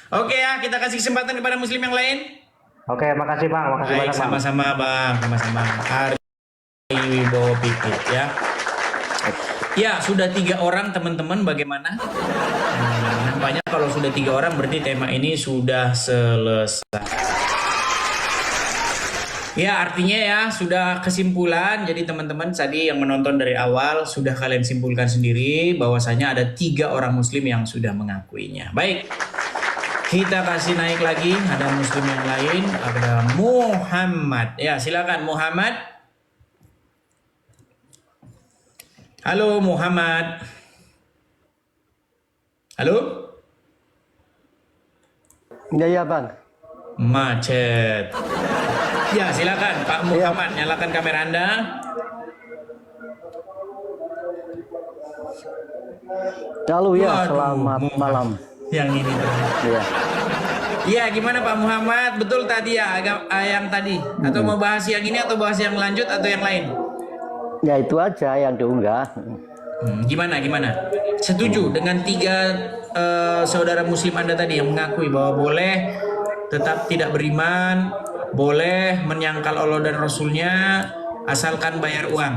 Oke ya, kita kasih kesempatan kepada muslim yang lain. Oke, makasih Bang, makasih Baik, banyak Bang. sama-sama Bang, sama-sama. Ari Wibowo Pikit ya. Ya, sudah 3 orang teman-teman, bagaimana? Nampaknya kalau sudah 3 orang berarti tema ini sudah selesai. Ya, artinya ya sudah kesimpulan. Jadi teman-teman tadi yang menonton dari awal sudah kalian simpulkan sendiri bahwasanya ada 3 orang muslim yang sudah mengakuinya. Baik, kita kasih naik lagi. Ada muslim yang lain, ada Muhammad. Ya, silakan Muhammad. Halo Muhammad. Halo? Ya Bang. Macet. Ya, silakan Pak Muhammad, nyalakan kamera Anda. Lalu ya, Waduh, selamat Muhammad. malam. Yang ini. Ya. Iya, gimana Pak Muhammad? Betul tadi ya, yang tadi. Atau mau bahas yang ini atau bahas yang lanjut atau yang lain? Ya itu aja yang diunggah. Gimana? Setuju dengan 3 saudara muslim Anda tadi yang mengakui bahwa boleh tetap tidak beriman, boleh menyangkal Allah dan Rasulnya, asalkan bayar uang.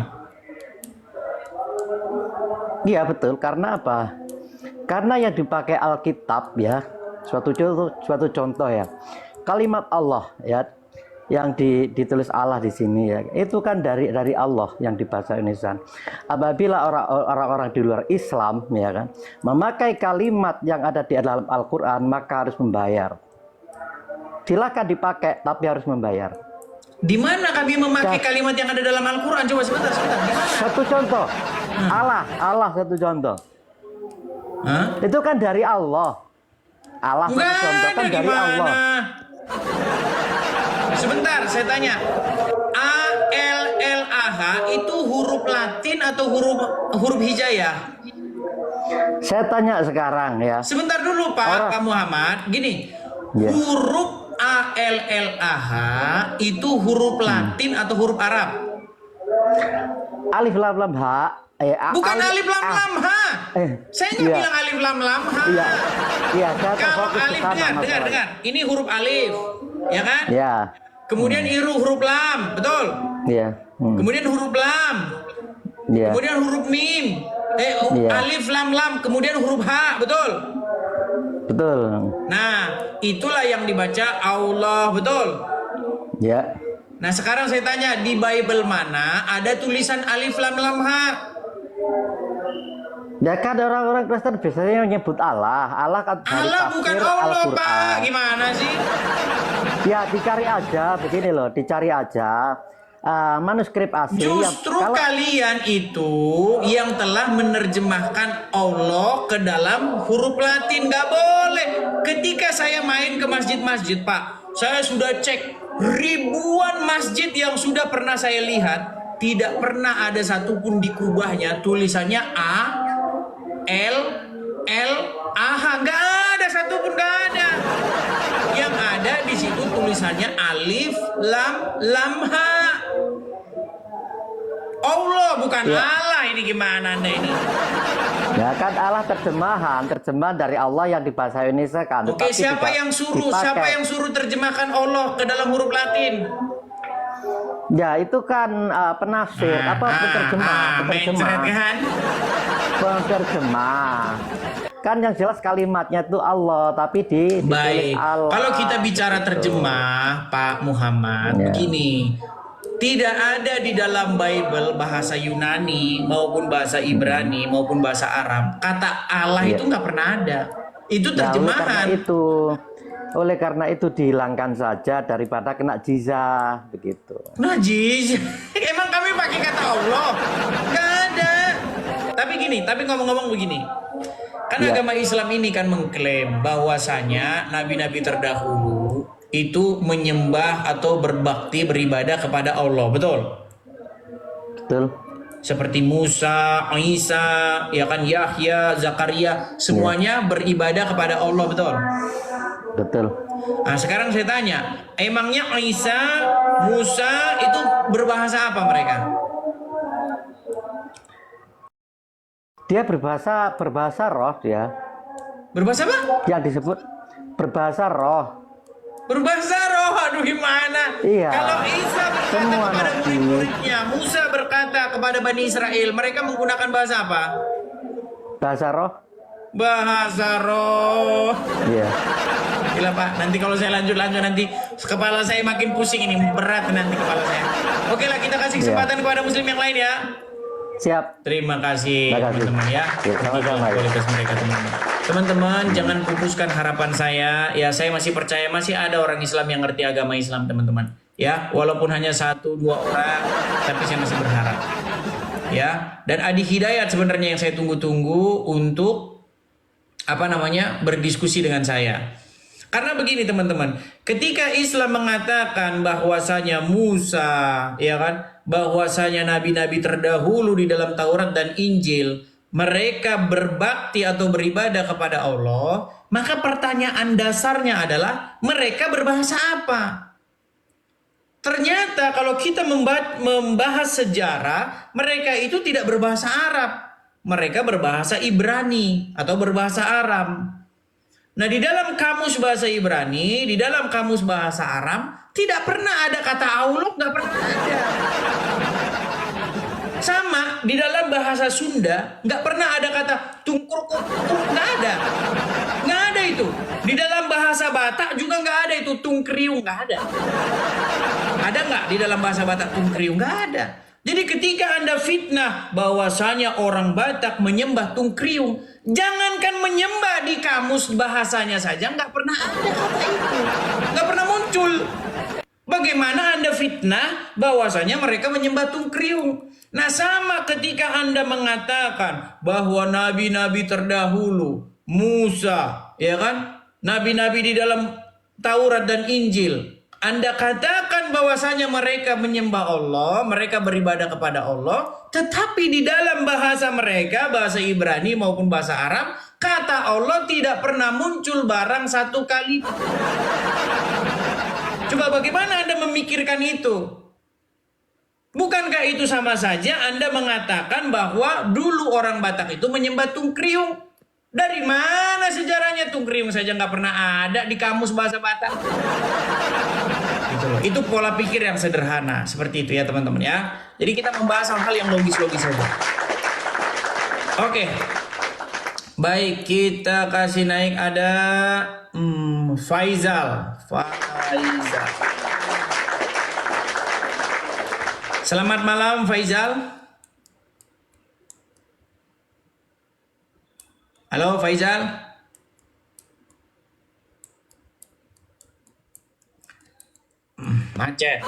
Iya betul, karena apa? Karena yang dipakai Alkitab ya, suatu contoh ya. Kalimat Allah ya, yang ditulis Allah di sini ya, itu kan dari Allah yang di bahasa Indonesia. Apabila orang-orang di luar Islam ya kan memakai kalimat yang ada di dalam Al-Qur'an, maka harus membayar. Silakan dipakai tapi harus membayar. Di mana kami memakai kalimat yang ada dalam Al-Quran? Coba sebentar. Satu contoh, Allah satu contoh. Hah? Itu kan dari Allah. Allah satu contoh kan dari Allah. Sebentar, saya tanya. ALLAH itu huruf Latin atau huruf hijaiyah? Saya tanya sekarang ya. Sebentar dulu Pak Muhammad. Gini, Ya. huruf ALLAH itu huruf Latin atau huruf Arab? Alif lam lam ha. Bukan alif lam lam ha. Saya nggak iya. bilang alif lam lam ha. Iya, saya Kalau terfokus ke alif, sana, dengar. Ini huruf alif, ya kan? Ya. Kemudian huruf lam, betul? Iya. Kemudian huruf lam, Iya. kemudian huruf mim, Iya. alif lam lam, kemudian huruf ha, betul? Betul. Nah, itulah yang dibaca Allah, betul? Ya. Nah, sekarang saya tanya, di Bible mana ada tulisan alif lam lam ha? Ya kan orang-orang Kristen biasanya menyebut Allah. Allah kan dari Allah bukan tafsir Allah, Pak. Al-Qur'an. Gimana sih? Ya dicari aja, begini loh, dicari aja manuskrip asli. Justru kalian itu yang telah menerjemahkan Allah ke dalam huruf Latin. Nggak boleh. Ketika saya main ke masjid-masjid, Pak, saya sudah cek ribuan masjid yang sudah pernah saya lihat, tidak pernah ada satupun di kubahnya tulisannya A, L, AH. Nggak ada satupun, nggak ada. Yang ada di situ tulisannya alif, lam, ha. Allah bukan Allah. Ini gimana Anda ini? Ya kan Allah terjemahan dari Allah yang di bahasa Indonesia kan. Oke, siapa yang suruh? dipakai. Siapa yang suruh terjemahkan Allah ke dalam huruf Latin? Ya itu kan penafsir penerjemah. Penerjemah. Kan yang jelas kalimatnya itu Allah, tapi ditulis Baik. Allah. Kalau kita bicara terjemah, Pak Muhammad, begini. Tidak ada di dalam Bible bahasa Yunani maupun bahasa Ibrani maupun bahasa Arab kata Allah itu nggak pernah ada. Itu terjemahan. Oleh karena itu dihilangkan saja daripada kena jizah begitu. Najis. Emang kami pakai kata Allah? Nggak ada. Tapi ngomong-ngomong begini. Kan agama Islam ini kan mengklaim bahwasanya nabi-nabi terdahulu itu menyembah atau berbakti beribadah kepada Allah, betul? Betul. Seperti Musa, Isa, ya kan, Yahya, Zakaria, semuanya beribadah kepada Allah, betul? Betul. Nah, sekarang saya tanya, emangnya Isa, Musa itu berbahasa apa mereka? Dia berbahasa roh ya. Berbahasa apa? Yang disebut berbahasa roh. Berbahasa roh. Aduh gimana? Iya. Kalau Isa berkata Semua kepada nabi. murid-muridnya, Musa berkata kepada Bani Israel, mereka menggunakan bahasa apa? Bahasa roh. Bahasa roh. Iya. Gila Pak, nanti kalau saya lanjut nanti kepala saya makin pusing ini, berat nanti kepala saya. Oke lah, kita kasih kesempatan kepada muslim yang lain ya. Siap. Terima kasih Terima kasih. teman-teman ya. Ya, sama-sama, ya. Kualitas mereka teman-teman. Teman-teman jangan pupuskan harapan saya. Ya saya masih percaya masih ada orang Islam yang ngerti agama Islam teman-teman. Ya walaupun hanya 1-2 orang, tapi saya masih berharap. Ya dan Adi Hidayat sebenarnya yang saya tunggu-tunggu untuk berdiskusi dengan saya. Karena begini teman-teman, ketika Islam mengatakan bahwasanya Musa, ya kan, bahwasanya nabi-nabi terdahulu di dalam Taurat dan Injil, mereka berbakti atau beribadah kepada Allah, maka pertanyaan dasarnya adalah mereka berbahasa apa? Ternyata kalau kita membahas sejarah, mereka itu tidak berbahasa Arab. Mereka berbahasa Ibrani atau berbahasa Aram. Nah di dalam kamus bahasa Ibrani, di dalam kamus bahasa Aram, tidak pernah ada kata Allah, nggak pernah ada. Sama di dalam bahasa Sunda, nggak pernah ada kata tungkur, nggak ada. Nggak ada itu. Di dalam bahasa Batak juga nggak ada itu tungkriung, nggak ada. Ada nggak di dalam bahasa Batak tungkriung? Nggak ada. Jadi ketika Anda fitnah bahwasanya orang Batak menyembah tungkriung, jangankan menyembah di kamus bahasanya saja nggak pernah ada kata itu, nggak pernah muncul. Bagaimana Anda fitnah bahwasanya mereka menyembah tungkriung? Nah sama ketika Anda mengatakan bahwa nabi-nabi terdahulu, Musa, ya kan, nabi-nabi di dalam Taurat dan Injil, Anda katakan bahwasanya mereka menyembah Allah, mereka beribadah kepada Allah, tetapi di dalam bahasa mereka, bahasa Ibrani maupun bahasa Arab, kata Allah tidak pernah muncul barang satu kali. Coba bagaimana Anda memikirkan itu? Bukankah itu sama saja Anda mengatakan bahwa dulu orang Batak itu menyembah tungkriung? Dari mana sejarahnya tungkriung saja nggak pernah ada di kamus bahasa Batak? Gitu loh. Itu pola pikir yang sederhana seperti itu ya teman-teman ya. Jadi kita membahas hal-hal yang logis-logis saja. Oke. Baik, kita kasih naik ada Faizal. Selamat malam Faizal. Halo Faizal. Macet.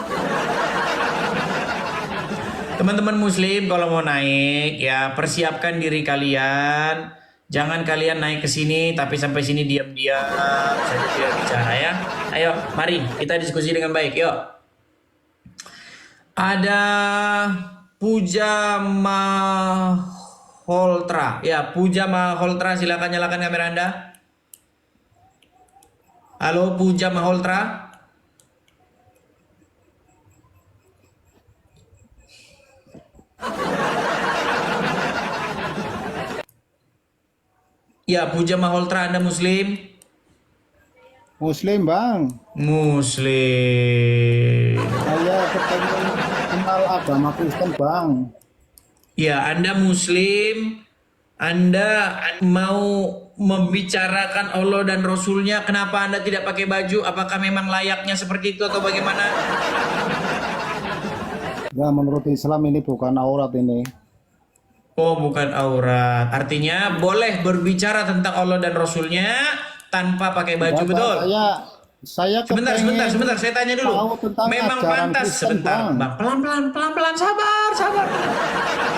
Teman-teman muslim kalau mau naik ya persiapkan diri kalian. Jangan kalian naik ke sini tapi sampai sini diam-diam saja tidak bicara ya. Ayo, mari kita diskusi dengan baik. Yuk. Ada Puja Maholtra. Ya, Puja Maholtra, silakan nyalakan kamera Anda. Halo Puja Maholtra. Ya, Puja Maholtra, Anda Muslim? Muslim bang, Muslim. saya kepengen kenal agama Kristen bang. Ya, Anda Muslim. Anda mau membicarakan Allah dan Rasulnya. Kenapa Anda tidak pakai baju? Apakah memang layaknya seperti itu atau bagaimana? Ya menurut Islam ini bukan aurat ini. Oh, bukan aurat. Artinya boleh berbicara tentang Allah dan Rasulnya tanpa pakai baju, Ya, betul? Saya Sebentar, saya tanya dulu. tahu tentang Memang ajaran pantas Kristen, sebentar, Bang. pelan-pelan, sabar.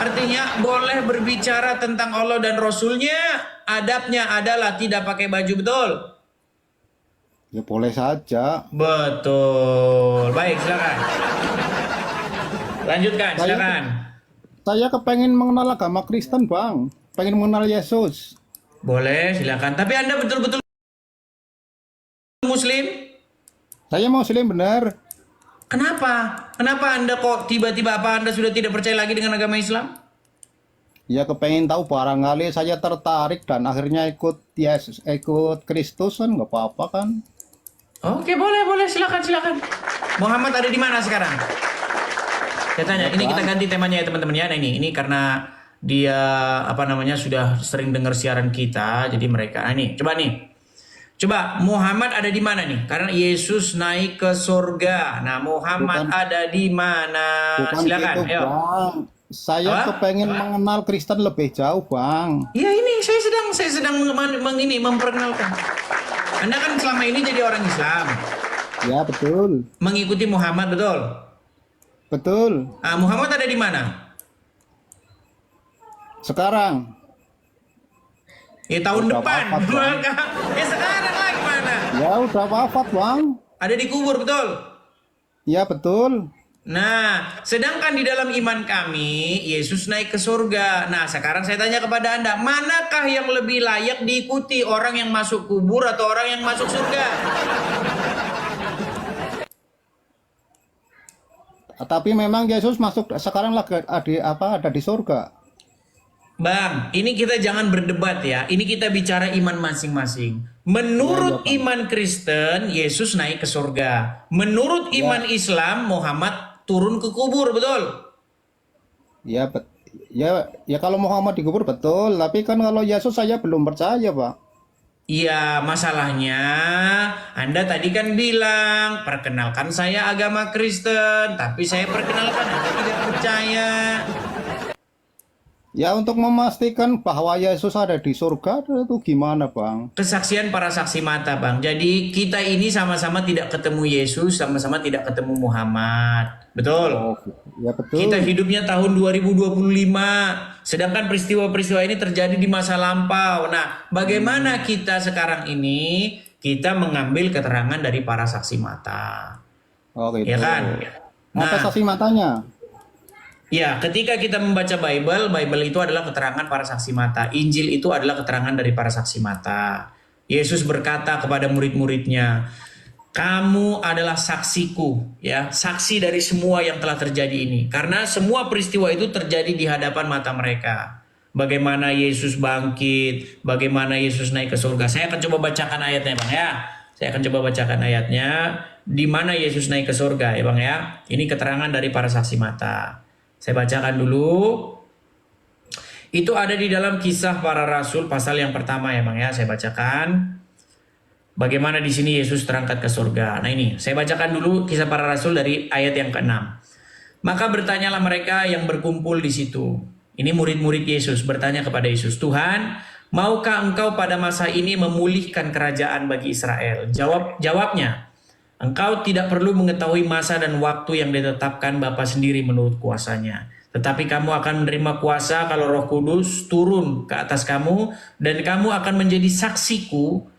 Artinya boleh berbicara tentang Allah dan Rasulnya, adabnya adalah tidak pakai baju, betul? Ya boleh saja. Betul. Baik, silakan. Lanjutkan, silakan. Saya kepengen mengenal agama Kristen bang, pengen mengenal Yesus. Boleh, silakan. Tapi Anda betul-betul Muslim? Saya Muslim benar. Kenapa? Kenapa Anda kok tiba-tiba Anda sudah tidak percaya lagi dengan agama Islam? Ya kepengen tahu, barangkali saya tertarik dan akhirnya ikut Yesus, ikut Kristus kan nggak apa-apa kan? Oke, boleh, boleh, silakan, silakan. Muhammad ada di mana sekarang? Saya tanya, ini kita ganti temanya ya teman-teman ya. Nah, ini karena dia apa namanya sudah sering dengar siaran kita, jadi mereka. Nah, ini, coba nih. Coba Muhammad ada di mana nih? Karena Yesus naik ke surga. Nah, Muhammad Bukan, ada di mana? bukan Silakan, gitu, ayo. Bang. Saya Apa? kepengen mengenal Kristen lebih jauh, Bang. Iya ini saya sedang memperkenalkan. Anda kan selama ini jadi orang Islam, Ya, betul. mengikuti Muhammad betul. Betul. Ah, Muhammad ada di mana? Sekarang Ya tahun udah depan. wafat, Bang. Sekarang lah gimana? Ya udah wafat, Bang. Ada di kubur betul. Ya, betul. Nah, sedangkan di dalam iman kami, Yesus naik ke surga. Nah, sekarang saya tanya kepada Anda, manakah yang lebih layak diikuti? Orang yang masuk kubur atau orang yang masuk surga? Tapi memang Yesus masuk sekarang lagi ada di surga. Bang, ini kita jangan berdebat ya. Ini kita bicara iman masing-masing. Menurut iman Kristen, Yesus naik ke surga. Menurut iman Islam, Muhammad turun ke kubur, betul? Ya, ya kalau Muhammad dikubur betul, tapi kan kalau Yesus saya belum percaya, Pak. Iya, masalahnya Anda tadi kan bilang, perkenalkan saya agama Kristen, tapi saya perkenalkan Anda tidak percaya. Ya, untuk memastikan bahwa Yesus ada di surga itu gimana, Bang? Kesaksian para saksi mata, Bang. Jadi kita ini sama-sama tidak ketemu Yesus, sama-sama tidak ketemu Muhammad. Betul? Oh, ya betul. Kita hidupnya tahun 2025, sedangkan peristiwa-peristiwa ini terjadi di masa lampau. Nah, bagaimana kita sekarang ini kita mengambil keterangan dari para saksi mata? Oh, gitu. Ya kan? Apa Nah, saksi matanya? ya, ketika kita membaca Bible, Bible itu adalah keterangan para saksi mata. Injil itu adalah keterangan dari para saksi mata. Yesus berkata kepada murid-muridnya, kamu adalah saksiku, ya, saksi dari semua yang telah terjadi ini. Karena semua peristiwa itu terjadi di hadapan mata mereka. Bagaimana Yesus bangkit, bagaimana Yesus naik ke surga. Saya akan coba bacakan ayatnya, Bang ya. Saya akan coba bacakan ayatnya. Di mana Yesus naik ke surga, ya Bang ya. Ini keterangan dari para saksi mata. Saya bacakan dulu. Itu ada di dalam Kisah Para Rasul pasal yang pertama ya Bang ya. Saya bacakan. Bagaimana di sini Yesus terangkat ke surga. Nah ini, saya bacakan dulu Kisah Para Rasul dari ayat yang ke-6. Maka bertanyalah mereka yang berkumpul di situ. Ini murid-murid Yesus bertanya kepada Yesus, Tuhan, maukah engkau pada masa ini memulihkan kerajaan bagi Israel? Jawabnya, engkau tidak perlu mengetahui masa dan waktu yang ditetapkan Bapa sendiri menurut kuasanya. Tetapi kamu akan menerima kuasa kalau Roh Kudus turun ke atas kamu, dan kamu akan menjadi saksiku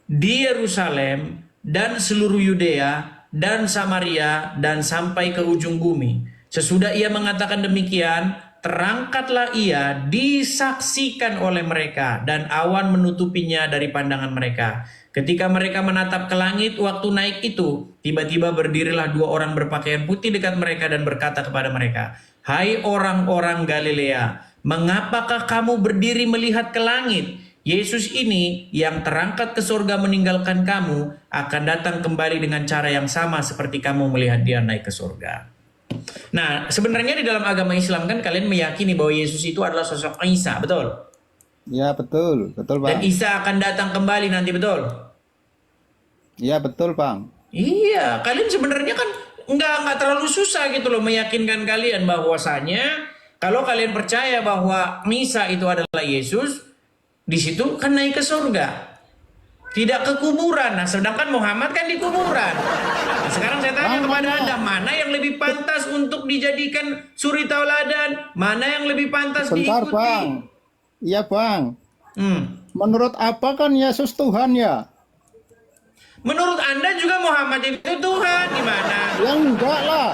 di Yerusalem dan seluruh Yudea dan Samaria dan sampai ke ujung bumi. Sesudah ia mengatakan demikian, terangkatlah ia disaksikan oleh mereka dan awan menutupinya dari pandangan mereka. Ketika mereka menatap ke langit waktu naik itu, tiba-tiba berdirilah dua orang berpakaian putih dekat mereka dan berkata kepada mereka, hai orang-orang Galilea, mengapakah kamu berdiri melihat ke langit? Yesus ini yang terangkat ke surga meninggalkan kamu akan datang kembali dengan cara yang sama seperti kamu melihat dia naik ke surga. Nah, sebenarnya di dalam agama Islam kan kalian meyakini bahwa Yesus itu adalah sosok Isa, betul? Ya betul, betul Dan Bang. Isa akan datang kembali nanti, betul? Ya betul Bang. Iya, kalian sebenarnya kan nggak terlalu susah gitu loh meyakinkan kalian bahwasanya kalau kalian percaya bahwa Isa itu adalah Yesus, di situ kan naik ke surga, tidak ke kuburan. Nah, sedangkan Muhammad kan di kuburan. Nah, sekarang saya tanya kepada Anda, mana yang lebih pantas untuk dijadikan suri tauladan? Mana yang lebih pantas Bentar diikuti? Bang. Iya Bang. Hmm. Menurut apa kan Yesus Tuhan ya? Menurut Anda juga Muhammad itu Tuhan, gimana? Ya enggak lah.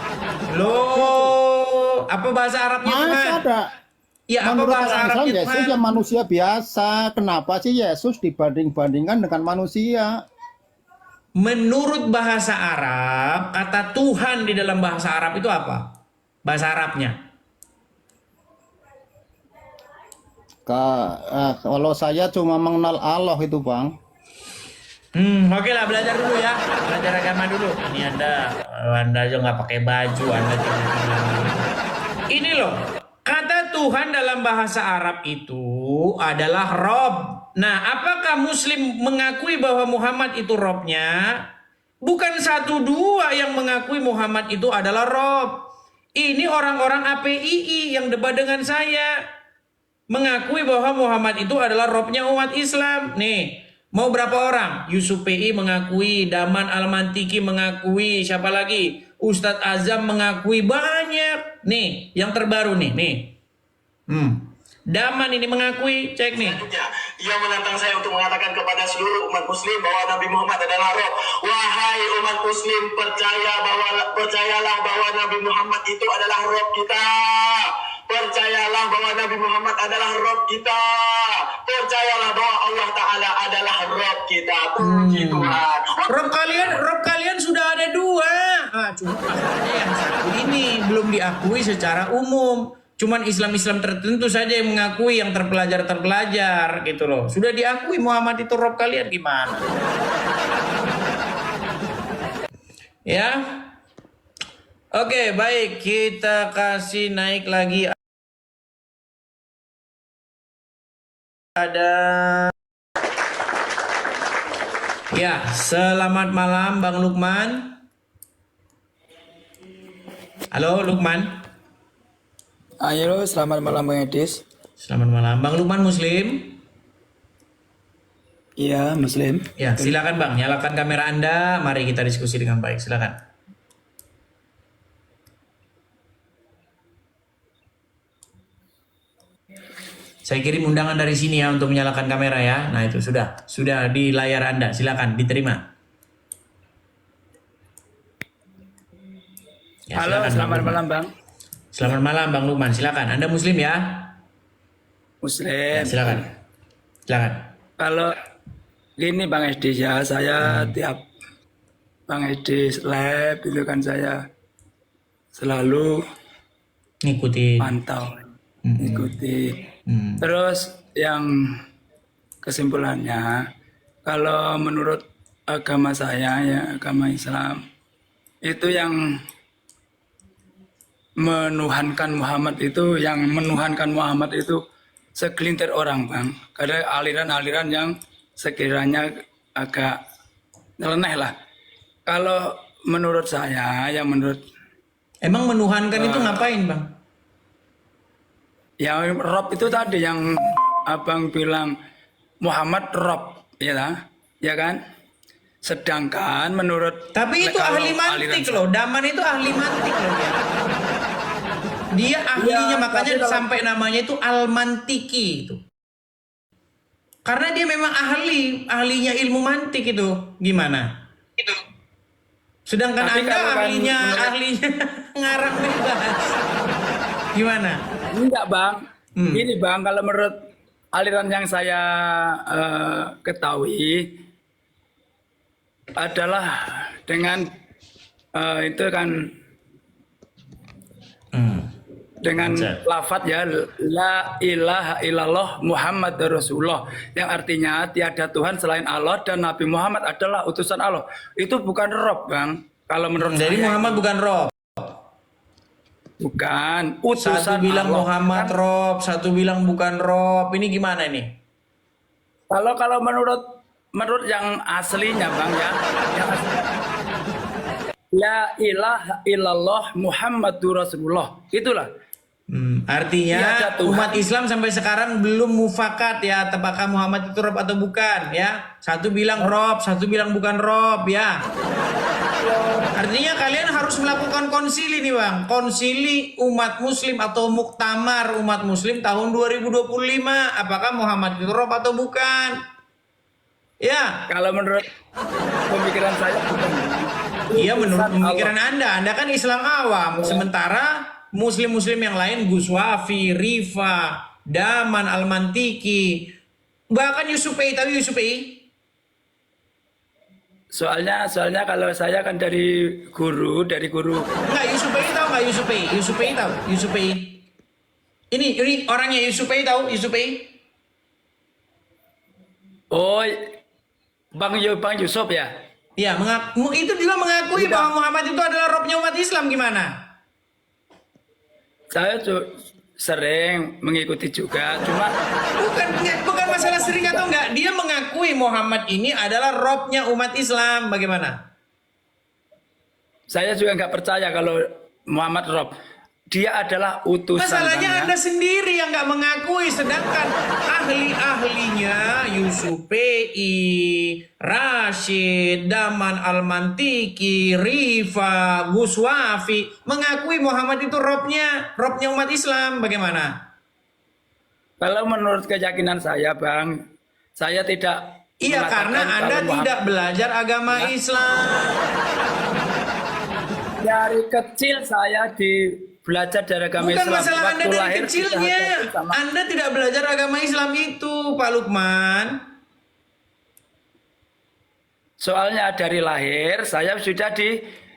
Loh, apa bahasa Arabnya Tuhan? Masa ada? Ya, apa Menurut bahasa orang Islam Arabnya Yesus Tuhan? ya manusia biasa. Kenapa sih Yesus dibanding-bandingkan dengan manusia? Menurut bahasa Arab, kata Tuhan di dalam bahasa Arab itu apa? Bahasa Arabnya. Kalau saya cuma mengenal Allah itu, Bang. Oke lah, belajar dulu ya. Belajar agama dulu. Ini Anda aja nggak pakai baju, Anda tinggal. Ini loh, kata Tuhan dalam bahasa Arab itu adalah Rob. Nah, apakah Muslim mengakui bahwa Muhammad itu Robnya? Bukan satu dua yang mengakui Muhammad itu adalah Rob. Ini orang-orang APII yang debat dengan saya. Mengakui bahwa Muhammad itu adalah Robnya umat Islam. Nih, mau berapa orang? Yusuf PI mengakui, Daman Al-Mantiki mengakui, siapa lagi? Ustadz Azam mengakui, banyak. Nih, yang terbaru nih. Daman ini mengakui, cek nih. Dia menantang saya untuk mengatakan kepada seluruh umat muslim bahwa Nabi Muhammad adalah Rob. Wahai umat muslim, percayalah bahwa Nabi Muhammad itu adalah Rob kita. Percayalah bahwa Nabi Muhammad adalah Rob kita. Percayalah bahwa Allah Ta'ala adalah Rob kita. Puji Tuhan. Rob kalian sudah ada dua. Cuma masalahnya yang satu ini belum diakui secara umum. Cuman Islam-Islam tertentu saja yang mengakui, yang terpelajar gitu loh. Sudah diakui Muhammad itu Rob kalian, gimana? Ya. Oke, baik. Kita kasih naik lagi. Ada. Ya, selamat malam Bang Lukman. Halo Lukman. Halo, selamat malam Bang Edis. Selamat malam. Bang Lukman Muslim? Iya, Muslim. Ya, silakan Bang, nyalakan kamera Anda. Mari kita diskusi dengan baik. Silakan. Saya kirim undangan dari sini ya untuk menyalakan kamera ya. Nah, itu sudah di layar Anda. Silakan diterima. Ya, Halo, silakan, selamat Bang malam Bang. Selamat malam Bang Lukman. Silakan. Anda Muslim ya? Muslim. Ya, silakan. Kalau gini Bang Edis ya, saya tiap Bang Edis live itu kan saya selalu Ngikuti. pantau, ikuti. Terus yang kesimpulannya, kalau menurut agama saya ya, agama Islam, itu yang menuhankan Muhammad itu segelintir orang Bang. Ada aliran-aliran yang sekiranya agak nyeleneh lah. Kalau menurut saya, ya menurut Emang menuhankan itu ngapain Bang? ya Rob itu tadi yang Abang bilang Muhammad Rob, ya kan? Sedangkan menurut Tapi itu kalau ahli mantik aliran- loh. Daman itu ahli mantik loh dia. Dia ahlinya Ya, makanya tapi kalau- sampai namanya itu Al-Mantiki itu. Karena dia memang ahlinya ilmu mantik itu. Gimana? Itu. Sedangkan Tapi Anda kalau kan ahlinya ngarang bebas. Gimana? Enggak Bang, ini Bang, kalau menurut aliran yang saya ketahui adalah dengan itu kan dengan lafadz ya la ilaha illallah Muhammad Rasulullah, yang artinya tiada Tuhan selain Allah dan Nabi Muhammad adalah utusan Allah. Itu bukan Rob Bang, kalau menurut Jadi saya Muhammad bukan Rob. bukan utusan Satu bilang Allah. Muhammad Rob, satu bilang bukan Rob. Ini gimana nih? Kalau menurut yang aslinya Bang ya, yang aslinya, la ilaha illallah Muhammadur Rasulullah, itulah. Artinya Tiada Tuhan. umat Islam sampai sekarang belum mufakat ya, apakah Muhammad itu Rob atau bukan ya. Satu bilang Rob, satu bilang bukan Rob ya. Artinya kalian harus melakukan konsili nih Bang. Konsili umat muslim atau muktamar umat muslim tahun 2025. Apakah Muhammad itu Rob atau bukan? Ya. Kalau menurut pemikiran saya bukan. Iya, menurut Utusan pemikiran Allah. Anda kan Islam awam. Sementara muslim-muslim yang lain Gus Wafi, Rifa, Daman, Al-Mantiki, bahkan Yusufi, tahu Yusufi? Soalnya kalau saya kan dari guru. Enggak, Yusufi tahu enggak Yusufi? Yusufi tahu? Yusufi. Ini orangnya Yusufi tahu? Yusufi? Oh, Bang Yusuf ya. Ya, itu juga mengakui Tidak. bahwa Muhammad itu adalah robnya umat Islam gimana? Saya sering mengikuti juga, cuma Bukan masalah sering atau enggak. Dia mengakui Muhammad ini adalah robnya umat Islam. Bagaimana? saya juga nggak percaya kalau Muhammad Rob. Dia adalah utusan. Masalahnya Bang, ya. Anda sendiri yang nggak mengakui, sedangkan ahli-ahlinya Yusuf P.I, Rashid, Daman Al-Mantiki, Rifa, Gus Wafi mengakui Muhammad itu robnya umat Islam. Bagaimana? Kalau menurut keyakinan saya, Bang, saya tidak. Iya, mengatakan karena kalau Anda Muhammad- tidak belajar agama Islam. Dari kecil saya belajar dari agama Bukan Islam. masalah Anda Waktu dari lahir kecilnya. sudah hadapi sama- Anda tidak belajar agama Islam itu, Pak Lukman. Soalnya dari lahir saya sudah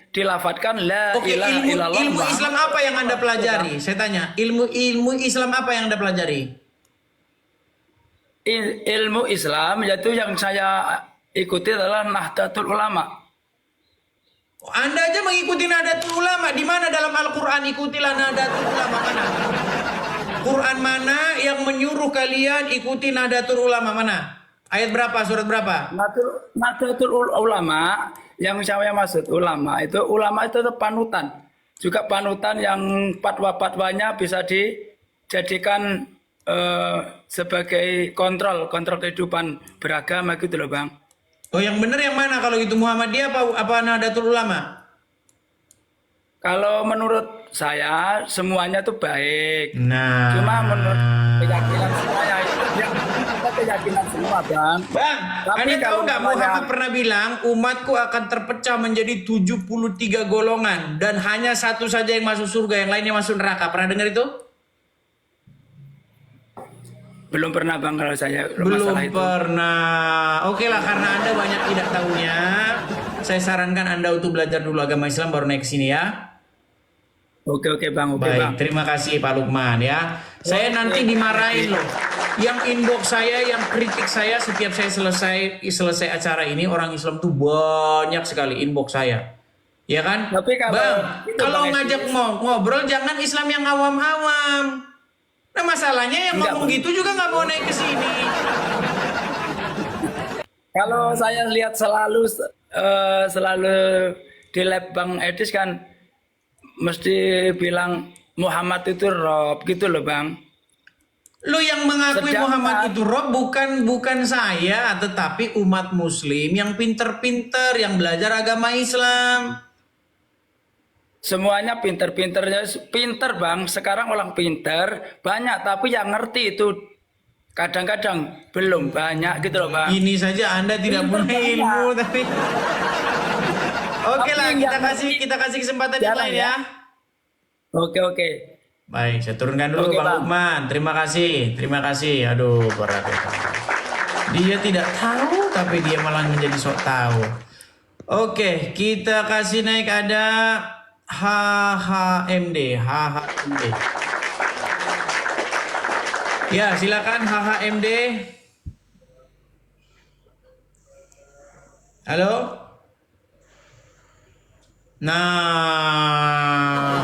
dilafatkan la Oke, ilaha illallah. ilmu Muhammad. Islam apa yang Anda pelajari? Saya tanya, ilmu Islam apa yang Anda pelajari? Ilmu Islam yaitu yang saya ikuti adalah Nahdlatul Ulama. Anda aja mengikuti Nahdlatul Ulama. Di mana dalam Al-Quran ikutilah Nahdlatul Ulama mana? Quran mana yang menyuruh kalian ikuti Nahdlatul Ulama mana? Ayat berapa? Surat berapa? Nahdlatul Ulama yang saya maksud ulama itu panutan. Juga panutan yang fatwa-fatwanya bisa dijadikan sebagai kontrol kehidupan beragama gitu loh, Bang. Oh, yang benar yang mana kalau itu Muhammadiyah apa Nahdlatul Ulama? Kalau menurut saya semuanya tuh baik. Nah. Cuma menurut keyakinan semuanya ya, kita keyakinan semua, Bang. Bang, Tapi Anda tahu kalau nggak namanya- Muhammad pernah bilang umatku akan terpecah menjadi 73 golongan dan hanya satu saja yang masuk surga, yang lainnya masuk neraka. Pernah dengar itu? Belum pernah, Bang, kalau saya Belum masalah itu. pernah. Oke lah, karena Anda banyak tidak tahunya, saya sarankan Anda untuk belajar dulu agama Islam baru naik sini ya. Oke, Bang. Oke, Baik, Bang. terima kasih Pak Lukman ya. Saya nanti dimarahin loh. Yang inbox saya, yang kritik saya setiap saya selesai acara ini, orang Islam tuh banyak sekali inbox saya. Ya kan? Tapi Kalau ngajak ngobrol jangan Islam yang awam-awam. Nah masalahnya yang Enggak, ngomong Bang. gitu juga nggak mau naik ke sini. Kalau saya lihat selalu di lab Bang Edis kan mesti bilang Muhammad itu Rob gitu loh, Bang. Lu yang mengakui Sedangkan- Muhammad itu Rob bukan saya, tetapi umat Muslim yang pinter-pinter yang belajar agama Islam. Semuanya pinter Bang. Sekarang orang pinter banyak, tapi yang ngerti itu kadang-kadang belum banyak gitu loh, Bang. Ini saja Anda tidak Pinter punya banyak. ilmu tapi. Oke Tapi lah, yang ngerti kita kasih kesempatan yang jarang lain ya. ya. Oke. Baik, saya turunkan dulu Oke, Bang Bang. Lukman. Terima kasih. Aduh, berat ya. Dia tidak tahu tapi dia malah menjadi sok tahu. Oke, kita kasih naik ada HHMD. Ya, silakan HHMD. Halo? Nah,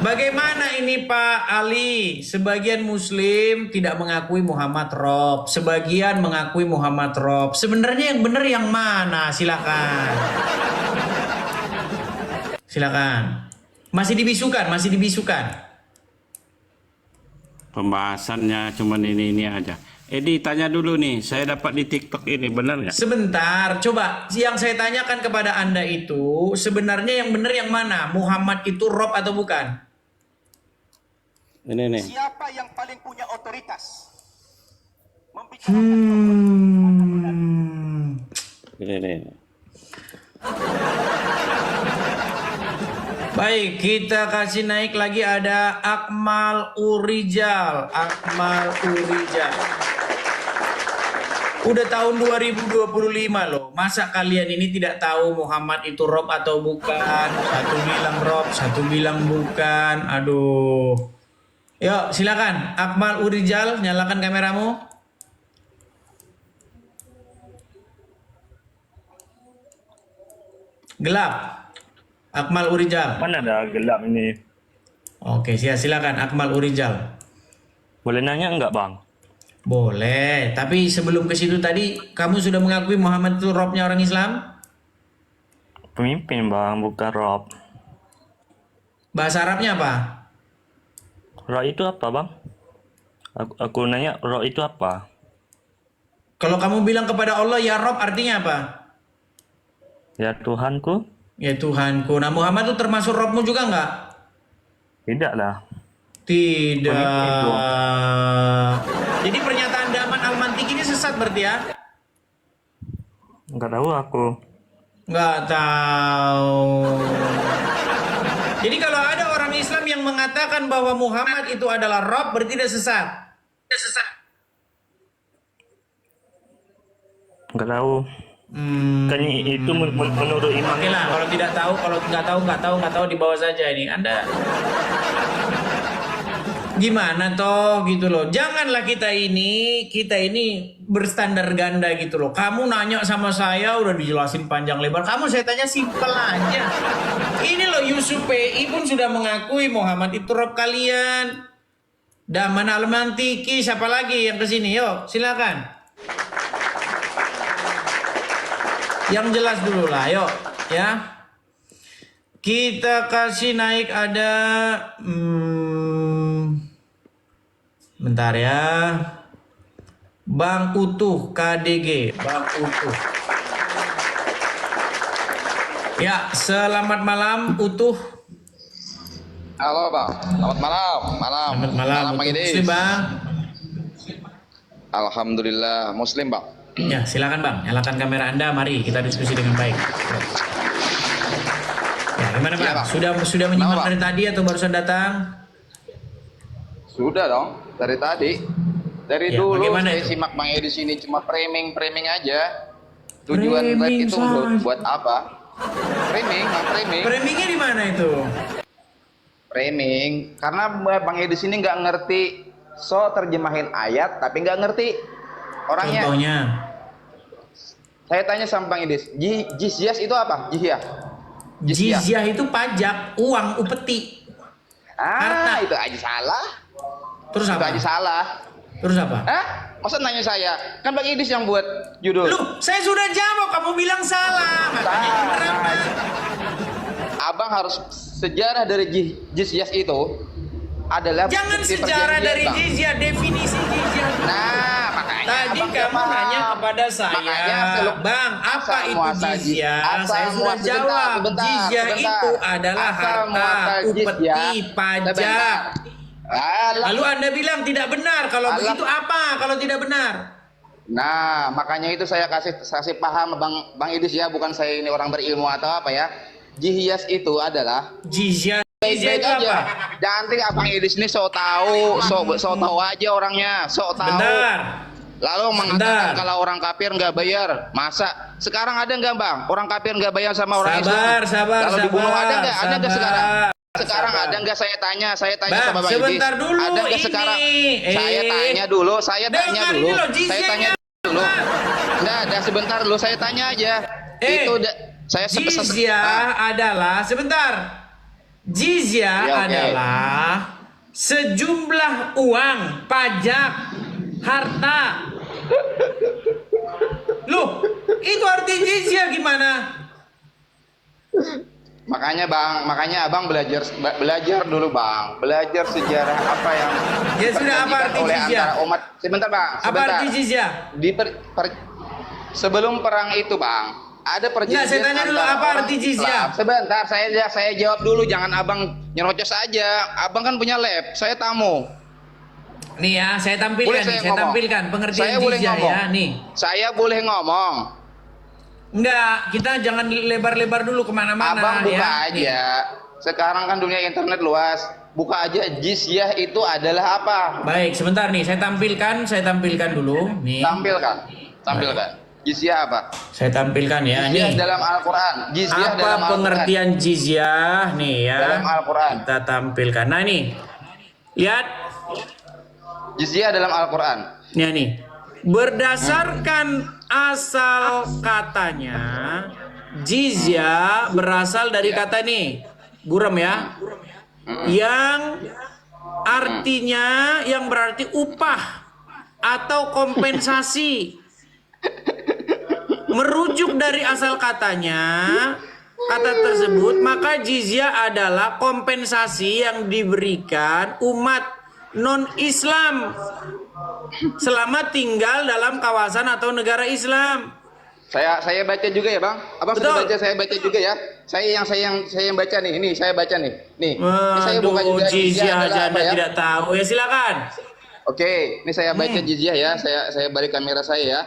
bagaimana ini Pak Ali? Sebagian Muslim tidak mengakui Muhammad Rob, sebagian mengakui Muhammad Rob. Sebenarnya yang benar yang mana? Silakan. Masih dibisukan. Pembahasannya cuman ini aja. Edi tanya dulu nih, saya dapat di TikTok ini benar nggak? Sebentar, coba yang saya tanyakan kepada Anda itu sebenarnya yang benar yang mana? Muhammad itu Rob atau bukan? Ini nih. Siapa yang paling punya otoritas? Ini nih. Baik, kita kasih naik lagi ada Akmal Urijal. Udah tahun 2025 loh. Masa kalian ini tidak tahu Muhammad itu Rob atau bukan? Satu bilang Rob, satu bilang bukan. Aduh. Yuk, silakan. Akmal Urijal, nyalakan kameramu. Gelap. Akmal Urijal. Mana ada gelap ini? Oke, silakan Akmal Urijal. Boleh nanya enggak bang? Boleh, tapi sebelum ke situ tadi kamu sudah mengakui Muhammad itu Robnya orang Islam? Pemimpin bang, bukan Rob. Bahasa Arabnya apa? Rob itu apa bang? Aku nanya Rob itu apa? Kalau kamu bilang kepada Allah ya Rob artinya apa? Ya Tuhanku? Ya Tuhanku. Nah Muhammad itu termasuk Robmu juga nggak? Tidak lah. Tidak. Jadi pernyataan Daman Al-Mantik ini sesat berarti ya? Enggak tahu aku. Nggak tahu. Jadi kalau ada orang Islam yang mengatakan bahwa Muhammad itu adalah Rob berarti dia sesat. Dia sesat. Enggak tahu. Kan itu menurut iman. Oke lah, kalau tidak tahu, kalau nggak tahu di bawah saja ini. Anda gimana toh gitu loh. Janganlah kita ini berstandar ganda gitu loh. Kamu nanya sama saya udah dijelasin panjang lebar. Kamu saya tanya simpel aja. Ini loh Yusuf PI pun sudah mengakui Muhammad itu Rob kalian. Daman Al-Mantiki, siapa lagi yang kesini? Yuk, silakan. Yang jelas dulu lah, yuk ya. Kita kasih naik ada bentar ya. Bang Utuh KDG, Bang Utuh. Ya, selamat malam Utuh. Halo bang, selamat malam. Selamat malam. Bang Idris. Muslim bang. Alhamdulillah Muslim bang. Ya, silakan bang, nyalakan kamera Anda. Mari kita diskusi dengan baik. Ya, gimana bang? Ya, bang. Sudah menyimak Bang? dari tadi atau barusan datang? Sudah dong, dari tadi. Dari Ya, dulu bagaimana saya itu? simak Bang Edi sini cuma framing aja. Tujuan Framing, live itu San. buat apa? Framing. Framingnya di mana itu? Framing. Karena Bang Edi sini nggak ngerti, so terjemahin ayat tapi nggak ngerti orangnya. Contohnya? Saya tanya sama Bang Idris, jizyah itu apa? Jizyah itu pajak, uang, upeti. Harta. Itu aja salah. Terus Itu apa? aja salah. Terus apa? Masa nanya saya? Kan Bang Idris yang buat judul. Lu, saya sudah jawab, kamu bilang salah. Makanya kenapa? Abang harus sejarah dari jizyah itu adalah Jangan bukti sejarah perjanjian, dari Bang. jizyah, definisi jizyah. Nah, makanya Tadi abang kamu paham. nanya kepada saya, Makanya Bang, apa asal itu muasal jizyah? asal Saya sudah muasal- jawab. sebentar, Jizyah sebentar. itu adalah Asal harta, muasal upeti, jizyah. pajak. Sebentar. Alah. Lalu Anda bilang tidak benar. Kalau Alah. begitu apa? Kalau tidak benar? Nah, makanya itu saya kasih paham Bang Idris ya, bukan saya ini orang berilmu atau apa ya. Jizyah itu adalah Jizyah baik-baik itu aja. apa? Jangan nanti Abang Idris ini sok tahu aja orangnya, sok tahu. Bentar. Lalu mengatakan Sebentar. kalau orang kafir nggak bayar, masa sekarang ada nggak bang? Orang kafir nggak bayar sama orang Islam? Sabar. Kalau dibunuh ada nggak? Ada nggak sekarang? Sekarang Sabar. ada nggak? Saya tanya Bang, sama Bang Idris. sebentar dulu Ada nggak ini. sekarang? Saya tanya dulu. Dengar ini loh, Saya jizyahnya. tanya dulu. Nggak ada, sebentar dulu. Saya tanya aja. Saya Jizyah adalah sebentar. Jizyah Ya, oke. adalah sejumlah uang, pajak, harta. Loh, itu arti jizyah gimana? Makanya abang belajar dulu bang, belajar sejarah apa yang Ya sudah, apa diperjanjikan arti oleh jizyah? antara umat. Sebentar bang, Apa sebentar. arti jizyah? Sebelum perang itu bang, ada perjanjian. Nggak, saya tanya dulu, antara apa orang arti jizyah? Islam. Sebentar, saya jawab dulu, jangan abang nyerocos aja. Abang kan punya lab, saya tamu. Nih ya, saya tampilkan Boleh nih, saya saya ngomong? tampilkan pengertian Saya boleh jizyah ngomong? ya, nih. Saya boleh ngomong. Enggak, kita jangan lebar-lebar dulu kemana-mana. Abang buka ya. aja. Nih. Sekarang kan dunia internet luas. Buka aja jizyah itu adalah apa? Baik, sebentar nih, saya tampilkan dulu. Nih, Tampilkan. Jizyah apa? saya tampilkan ya. Jizyah Nih, dalam Al-Quran. Jizyah dalam apa Al-Quran. pengertian jizyah nih ya? Dalam Al-Quran. Kita tampilkan. Nah nih, lihat, Jizyah dalam Al-Quran. nih. Berdasarkan asal katanya, jizya berasal dari kata nih, buram ya, yang artinya yang berarti upah atau kompensasi. Merujuk dari asal katanya, kata tersebut, maka jizya adalah kompensasi yang diberikan umat non-Islam selama tinggal dalam kawasan atau negara Islam. Saya baca juga ya bang. Abang Betul. sudah baca, saya baca juga ya. Saya yang baca nih. Ini saya baca nih. Nih. Ini saya buka juga jizya adalah aja apa Anda ya? tidak tahu ya, silakan. Oke, ini saya baca jizyah ya. Saya balik kamera saya ya.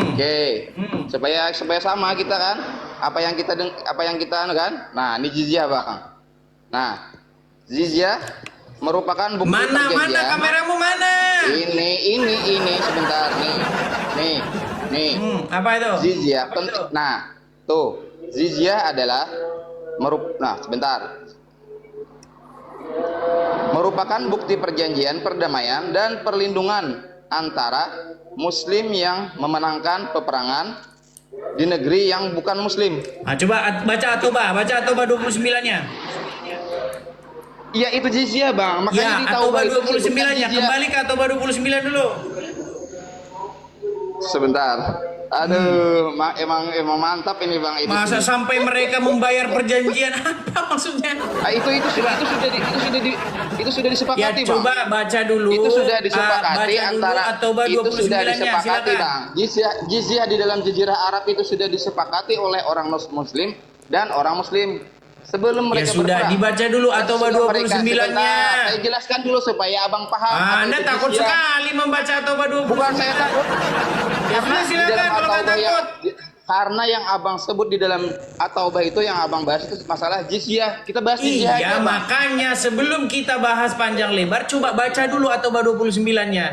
Oke. Supaya sama kita kan. Apa yang kita kan? Nah, ini jizyah bang. Nah, jizyah merupakan bukti Mana perjanjian. kameramu mana? Ini sebentar nih. Apa itu? Jizyah penting. Nah, tuh. Jizyah adalah sebentar. Merupakan bukti perjanjian perdamaian dan perlindungan antara muslim yang memenangkan peperangan di negeri yang bukan muslim. Nah, coba baca At-Taubah 29-nya. Iya, itu jizyah, Bang. Makanya Ya, di At-Taubah Taubah itu disebutkan 29-nya. jizyah. Kembali ke At-Taubah 29 dulu. Sebentar. Aduh, emang mantap ini Bang. Ini Masa sampai mereka membayar perjanjian apa maksudnya? itu sudah disepakati, Ya, Bang. coba baca dulu. Itu sudah disepakati baca dulu antara At-Taubah itu 29-nya, sudah disepakati, silakan. Bang. Jizyah di dalam Jazirah Arab itu sudah disepakati oleh orang muslim dan orang muslim sebelum Ya mereka sudah, berperang. dibaca dulu At-Taubah Setelah mereka- 29-nya. sebentar, saya jelaskan dulu supaya Abang paham. apa Anda itu takut jizyah. sekali membaca At-Taubah 29. Bukan saya takut. Ya sudah, Di silakan dalam kalau nggak At-Taubah takut. karena yang Abang sebut di dalam At-Taubah itu yang Abang bahas itu masalah jizyah. Kita bahas jizyah Iya, aja, Bang. makanya sebelum kita bahas panjang lebar, coba baca dulu At-Taubah 29-nya.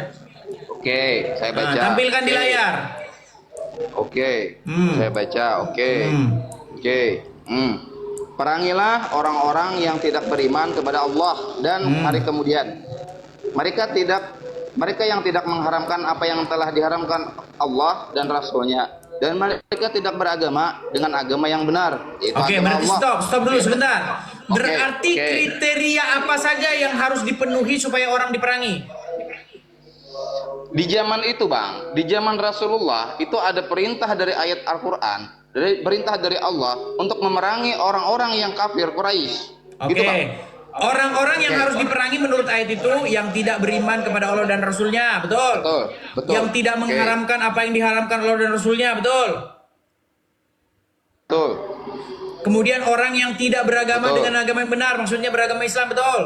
Oke, saya baca. Nah, tampilkan di Oke. layar. Oke, saya baca. Oke. Perangilah orang-orang yang tidak beriman kepada Allah dan hari kemudian. Mereka yang tidak mengharamkan apa yang telah diharamkan Allah dan Rasulnya, dan mereka tidak beragama dengan agama yang benar, yaitu Oke, agama berarti Allah. stop dulu sebentar. Oke, Berarti oke. kriteria apa saja yang harus dipenuhi supaya orang diperangi? Di zaman itu, Bang, di zaman Rasulullah itu ada perintah dari ayat Al-Qur'an, dari perintah dari Allah untuk memerangi orang-orang yang kafir Quraisy. Oke. Gitu, Bang. Orang-orang yang Oke. harus diperangi menurut ayat itu yang tidak beriman kepada Allah dan Rasulnya, betul? Betul. Yang tidak Oke. mengharamkan apa yang diharamkan Allah dan Rasulnya, betul? Betul. Kemudian orang yang tidak beragama Betul. dengan agama yang benar, maksudnya beragama Islam, betul?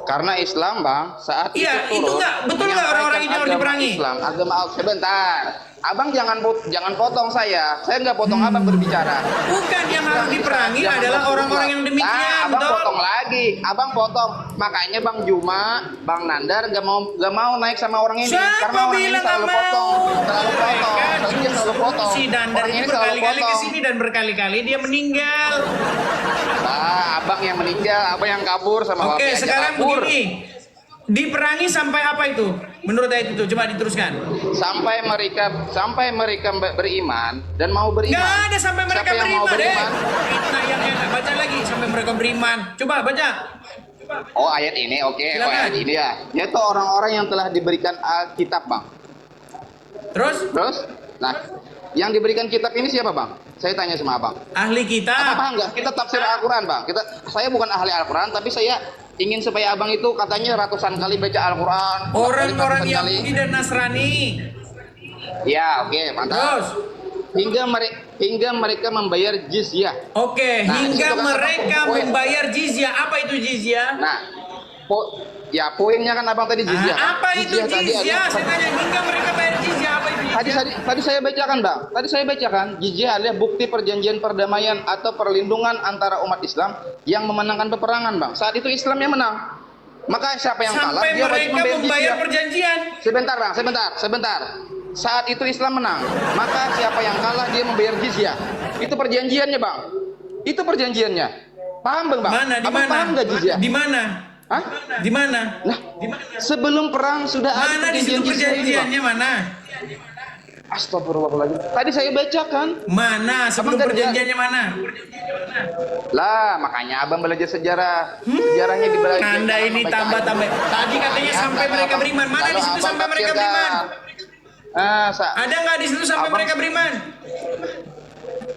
Karena Islam, Bang, saat Iya, itu itu turun, nggak- betul nggak menyampaikan orang-orang ini harus agama diperangi? Islam, agama sebentar. Abang jangan potong saya. Saya nggak potong Abang berbicara. Bukan, yang harus diperangi Jangan adalah potong orang-orang Bang. yang demikian, Nah, Abang betul? potong lagi. Abang potong. Makanya Bang Juma, Bang Nandar nggak mau naik sama orang ini. Siapa Karena orang ini bilang selalu nggak potong. mau? Selalu potong. Mereka Dia selalu potong. Si Dandar Orang ini ini selalu berkali-kali ke potong. sini dan berkali-kali dia meninggal. Abang yang meninggal, Abang yang kabur sama Oke, Bapak aja sekarang kabur. begini. Diperangi sampai apa itu? Menurut ayat itu, coba diteruskan. Sampai mereka beriman dan mau beriman. Nggak ada sampai mereka Siapa yang mau beriman, beriman? Fitnah yang enak. Baca lagi sampai mereka beriman. Coba baca. Oh, ayat ini, oke. Oh, Silakan. ayat ini ya. Yaitu orang-orang yang telah diberikan Alkitab, Bang. Terus Nah, yang diberikan kitab ini siapa, Bang? Saya tanya sama Abang. ahli Apa kitab. paham nggak? Kita tafsir Al-Quran, Bang. Saya bukan ahli Al-Quran, tapi saya ingin supaya Abang itu katanya ratusan kali baca Al-Quran. Orang-orang ratusan kali. Yahudi dan Nasrani. Ya, oke, mantap. Terus, Hingga mereka membayar jizyah. oke, Nah, hingga itu kan mereka poin. membayar jizyah. Apa itu jizyah? Nah, poinnya kan Abang tadi jizyah. kan? Apa itu tadi jizyah? ada- Saya tanya, hingga mereka bayar jizyah. Apa itu jizyah? Tadi saya bacakan, Bang. Tadi saya bacakan, jizyah adalah bukti perjanjian perdamaian atau perlindungan antara umat Islam yang memenangkan peperangan, Bang. Saat itu Islam yang menang. Maka siapa yang kalah, Sampai dia wajib mereka membayar membayar jizyah. perjanjian. Sebentar, Bang, sebentar. Saat itu Islam menang, maka siapa yang kalah dia membayar jizyah. Itu perjanjiannya, Bang. Itu perjanjiannya. Paham, Bang? Mana? Di Abang mana? paham nggak jizyah? Di mana? Hah? Di mana? Nah, sebelum perang sudah ada Mana di situ jizyah ini, Bang. perjanjiannya mana? Astagfirullahaladzim. Tadi saya bacakan. Mana? Sebelum Abang kerja- perjanjiannya mana? Lah, makanya abang belajar sejarah. Sejarahnya di belajar. Anda ini tambah-tambah. Tadi katanya sampai mereka beriman. Mana di situ sampai mereka beriman? Ada nggak di situ sampai mereka beriman?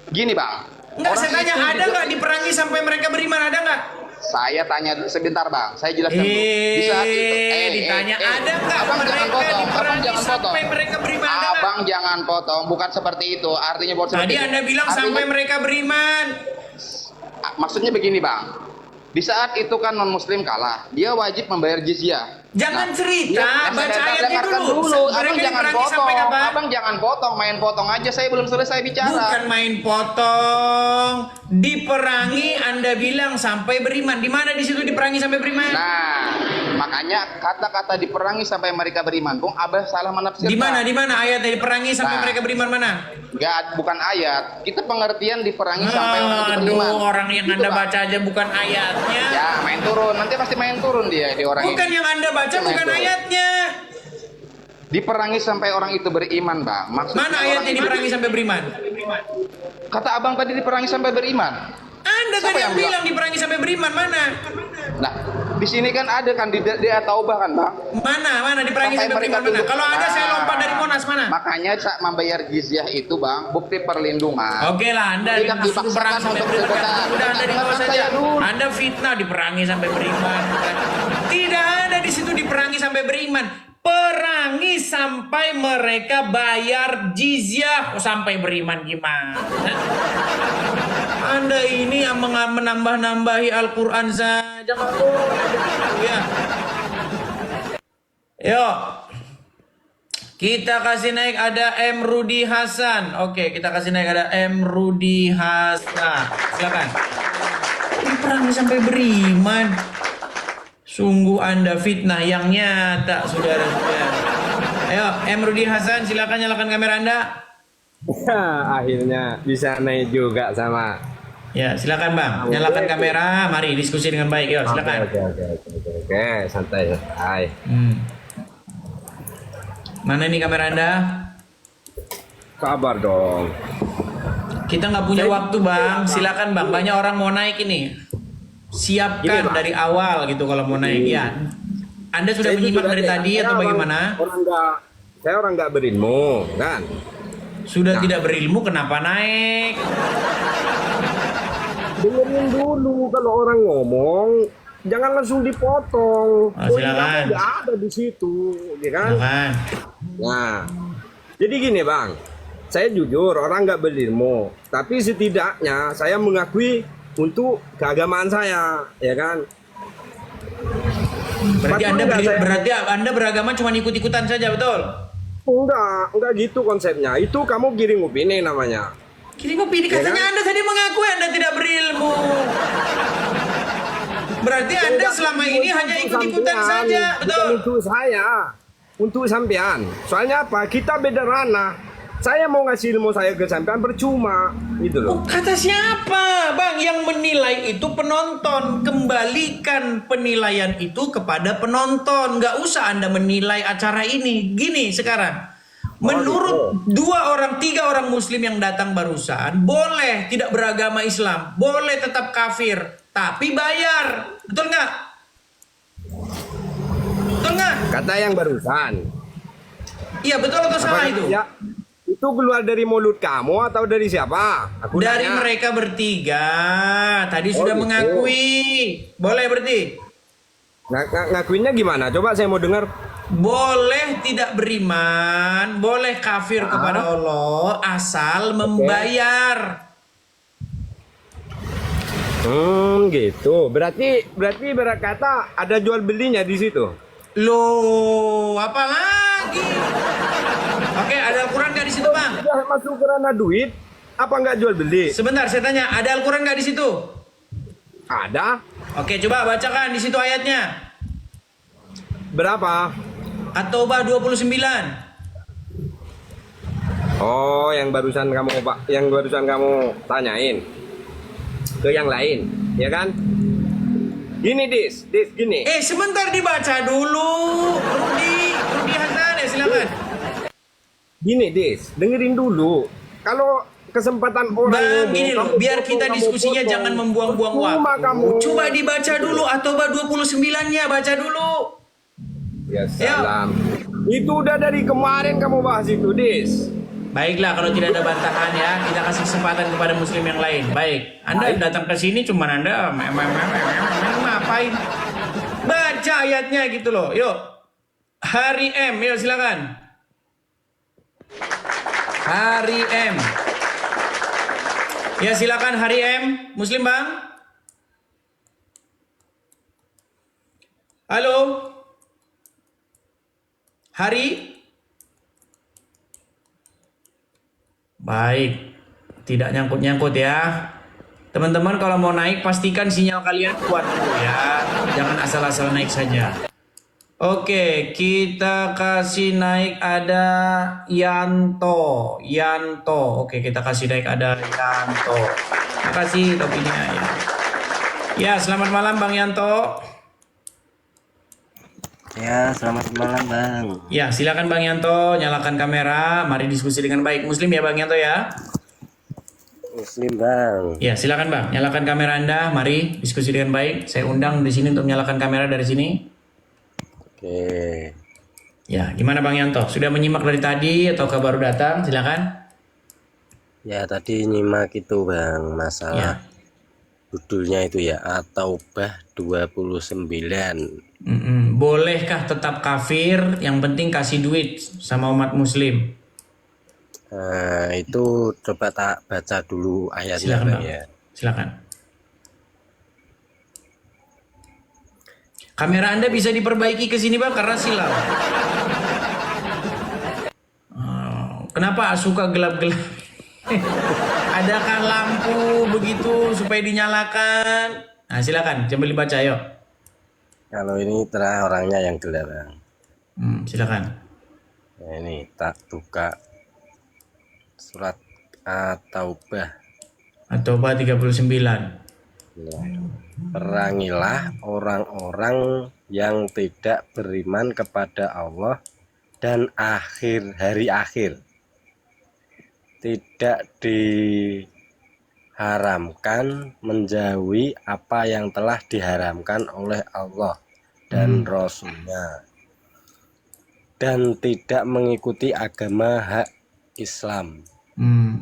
Gini bang. Enggak, Orang saya tanya itu ada nggak diperangi sampai mereka beriman? Ada nggak? Saya tanya sebentar bang. Saya jelaskan dulu. Di saat itu, Ditanya ada nggak abang jangan mereka potong. Abang diperangi jangan potong. sampai mereka beriman? Ada nggak? Abang jangan potong. Bukan seperti itu. Artinya bukan seperti Tadi itu. Anda bilang Artinya- sampai mereka beriman. Maksudnya begini bang. Di saat itu kan non muslim kalah, dia wajib membayar jizyah. Jangan cerita, Iya, baca saya ayatnya dengarkan dulu. Abang Mereka jangan diperangi potong. sampai kapan? Abang jangan potong, main potong aja. Saya belum selesai bicara. Bukan main potong. Diperangi Anda bilang sampai beriman. Di mana di situ diperangi sampai beriman? Nah, makanya kata-kata diperangi sampai mereka beriman, Bung, Abah salah menafsirkan. Di mana? Di mana ayatnya diperangi sampai Nah. mereka beriman mana? Enggak, bukan ayat. Kita pengertian diperangi sampai orang itu beriman. Aduh, orang yang Gitu, Anda Bang. baca aja bukan ayatnya. Ya, main turun. Nanti pasti main turun dia di orang Bukan ini. yang Anda baca, Main bukan turun. ayatnya. Diperangi sampai orang itu beriman, Bang. Maksudnya Mana orang ayatnya itu- diperangi sampai beriman? Kata Abang tadi diperangi sampai beriman. Anda Siapa tadi yang yang bilang diperangi sampai beriman, mana? Nah, di sini kan ada kandidat dia Taubah kan, Bang? Mana diperangi sampai beriman mana? Kalau ada saya lompat dari Monas mana? Makanya saat membayar jizyah itu, Bang, bukti perlindungan. Oke lah, Anda Tidak disuruh perang dipaksakan sampai untuk beriman. berdebat. Udah Anda di bawah Dengarkan saja. saya dulu. Anda fitnah diperangi sampai beriman. Tidak ada di situ diperangi sampai beriman. Perangi sampai mereka bayar jizyah. Oh, sampai beriman gimana? Anda ini yang menambah-nambahi Al-Quran saja. Nggak boleh begitu ya. Yuk. Kita kasih naik ada M. Rudi Hasan. Oke, kita kasih naik ada M. Rudi Hasan. Silakan. Diperangi sampai beriman. Sungguh Anda fitnah yang nyata, saudara-saudara. Ayo, M. Rudi Hasan, silakan nyalakan kamera Anda. Akhirnya bisa naik juga sama. Ya, silakan Bang. Nyalakan kamera, mari diskusi dengan baik. Yuk, silakan. Oke, santai. Mana nih kamera Anda? Kabar dong. Kita nggak punya waktu Bang. Silakan Bang. Banyak orang mau naik ini. Siapkan Gini, Bang. dari awal gitu kalau mau naik. Ya. Anda sudah menyimak dari tadi atau bagaimana? Saya orang nggak berilmu, kan? Sudah tidak berilmu, kenapa naik? Dengerin dulu kalau orang ngomong, jangan langsung dipotong. Silakan. Nggak ada di situ, ya kan? Silakan. Nah, jadi gini bang, saya jujur orang nggak berilmu, tapi setidaknya saya mengakui untuk keagamaan saya, ya kan? Berarti Anda beragama cuma ikut-ikutan saja, betul? Enggak gitu konsepnya. Itu kamu giring opini namanya. Giring opini, katanya Ya kan? Anda tadi mengakui Anda tidak berilmu. Berarti Anda selama ini hanya ikut-ikutan saja, Bukan betul? untuk saya, untuk sampean. Soalnya apa? Kita beda ranah. Saya mau ngasih ilmu saya ke sampean percuma, gitu loh. Kata siapa, Bang? Yang menilai itu penonton. Kembalikan penilaian itu kepada penonton. Nggak usah Anda menilai acara ini. Gini sekarang. Menurut 3 orang muslim yang datang barusan, boleh tidak beragama Islam, boleh tetap kafir, tapi bayar. Betul nggak? Betul nggak? Kata yang barusan. Iya, betul atau salah Apa itu? ya, itu keluar dari mulut kamu atau dari siapa? Aku Dari nanya. mereka bertiga. Tadi sudah gitu. mengakui. Boleh berarti? Ngakuinnya gimana? Coba saya mau dengar. Boleh tidak beriman, boleh kafir kepada Allah asal membayar. Gitu. Berarti berkata ada jual belinya di situ. Loh, apa lagi? Oke, ada Al-Quran nggak di situ, Bang? Sudah masuk ke ranah duit, apa nggak jual beli? Sebentar, saya tanya, ada Al-Quran nggak di situ? Ada. Oke, coba bacakan di situ ayatnya. Berapa? At-Taubah 29. Oh, yang barusan kamu tanyain ke yang lain, ya kan? Gini, Dis, gini. Sebentar dibaca dulu. Rudi Hasan ya, silakan. Gini, Dis, dengerin dulu. Kalau kesempatan orang Bang, ngomong, gini loh, kamu biar potong, kita kamu diskusinya potong. jangan membuang-buang Percuma waktu. kamu. Coba dibaca dulu At-Taubah 29-nya, baca dulu. Ya salam. Itu udah dari kemarin kamu bahas itu, Dis. Baiklah, kalau tidak ada bantahan ya, kita kasih kesempatan kepada muslim yang lain. Baik, Anda datang ke sini cuman Anda ngapain? Baca ayatnya gitu loh. Yuk. Hari M, yuk silakan. Hari M. Ya silakan Hari M, Muslim Bang. Halo. Hari. Baik. Tidak nyangkut-nyangkut ya. Teman-teman kalau mau naik pastikan sinyal kalian kuat dulu ya. Jangan asal-asal naik saja. Oke, kita kasih naik ada Yanto. Oke, kita kasih naik ada Yanto. Terima kasih topinya ya. Ya, selamat malam Bang Yanto. Ya, selamat malam Bang. Ya, silakan Bang Yanto, nyalakan kamera. Mari diskusi dengan baik. Muslim ya Bang Yanto ya. Muslim Bang. Ya, silakan Bang, nyalakan kamera Anda. Mari diskusi dengan baik. Saya undang di sini untuk menyalakan kamera dari sini. Oke. Ya, gimana Bang Yanto? Sudah menyimak dari tadi ataukah baru datang? Silakan. Ya, tadi nyimak itu Bang, masalah judulnya itu ya, At-Taubah 29. Bolehkah tetap kafir? Yang penting kasih duit sama umat muslim. Nah, itu coba tak baca dulu ayatnya Silakan Bang Bang. ya. Silakan. Kamera Anda bisa diperbaiki ke sini Bang karena silau. Kenapa suka gelap-gelap? Adakah lampu begitu supaya dinyalakan? Nah, silakan, coba dibaca yuk. Kalau ini terang orangnya yang gelap Bang. Silakan. Nah, ini tak buka surat At-Taubah. At-Taubah 39. Ya. Perangilah orang-orang yang tidak beriman kepada Allah dan hari akhir. Tidak diharamkan menjauhi apa yang telah diharamkan oleh Allah dan Rasul-Nya, dan tidak mengikuti agama hak Islam,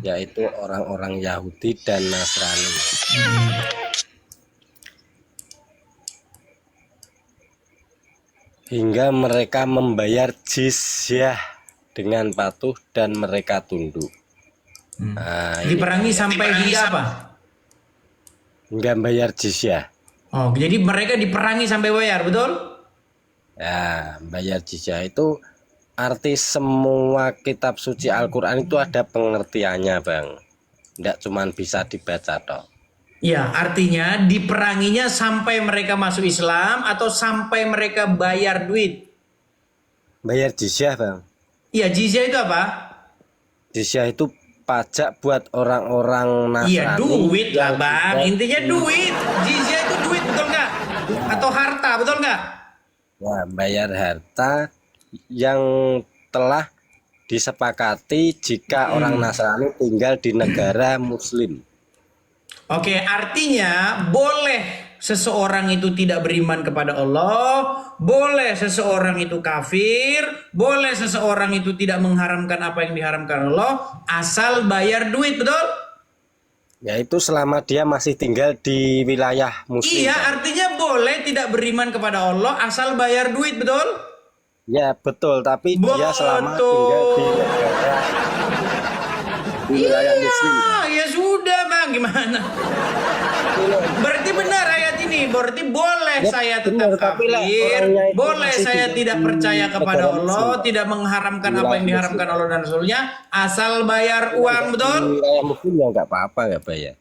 yaitu orang-orang Yahudi dan Nasrani. Hingga mereka membayar jizyah dengan patuh dan mereka tunduk. Nah, Diperangi sampai hingga apa? Hingga bayar jizyah. Oh, jadi mereka diperangi sampai bayar, betul? Ya, bayar jizyah itu arti semua kitab suci Al-Quran itu ada pengertiannya Bang. Tidak cuma bisa dibaca toh. Ya, artinya diperanginya sampai mereka masuk Islam atau sampai mereka bayar duit? Bayar jizyah Bang. Iya, jizyah itu apa? Jizyah itu pajak buat orang-orang Nasrani. Iya, duit lah Bang. yang Intinya duit. Jizyah itu duit, betul nggak? Atau harta, betul nggak? Ya, bayar harta yang telah disepakati jika orang Nasrani tinggal di negara Muslim. Oke, artinya boleh seseorang itu tidak beriman kepada Allah, boleh seseorang itu kafir, boleh seseorang itu tidak mengharamkan apa yang diharamkan Allah, asal bayar duit, betul? Ya, itu selama dia masih tinggal di wilayah Muslim. Iya, Bang. artinya boleh tidak beriman kepada Allah asal bayar duit, betul? Ya, betul, tapi dia selama tinggal di negara di wilayah Muslim. Ya sudah Bang, gimana? Berarti benar ayat ini, berarti boleh Ya, saya benar, tetap tapi lah, kafir, orangnya itu boleh masih saya tinggal tidak di percaya kepada negara Allah, Muslim. tidak mengharamkan Di apa yang wilayah diharamkan Muslim. Allah dan Rasulnya, asal bayar uang, betul? Di wilayah Muslim ya nggak apa-apa, nggak bayar.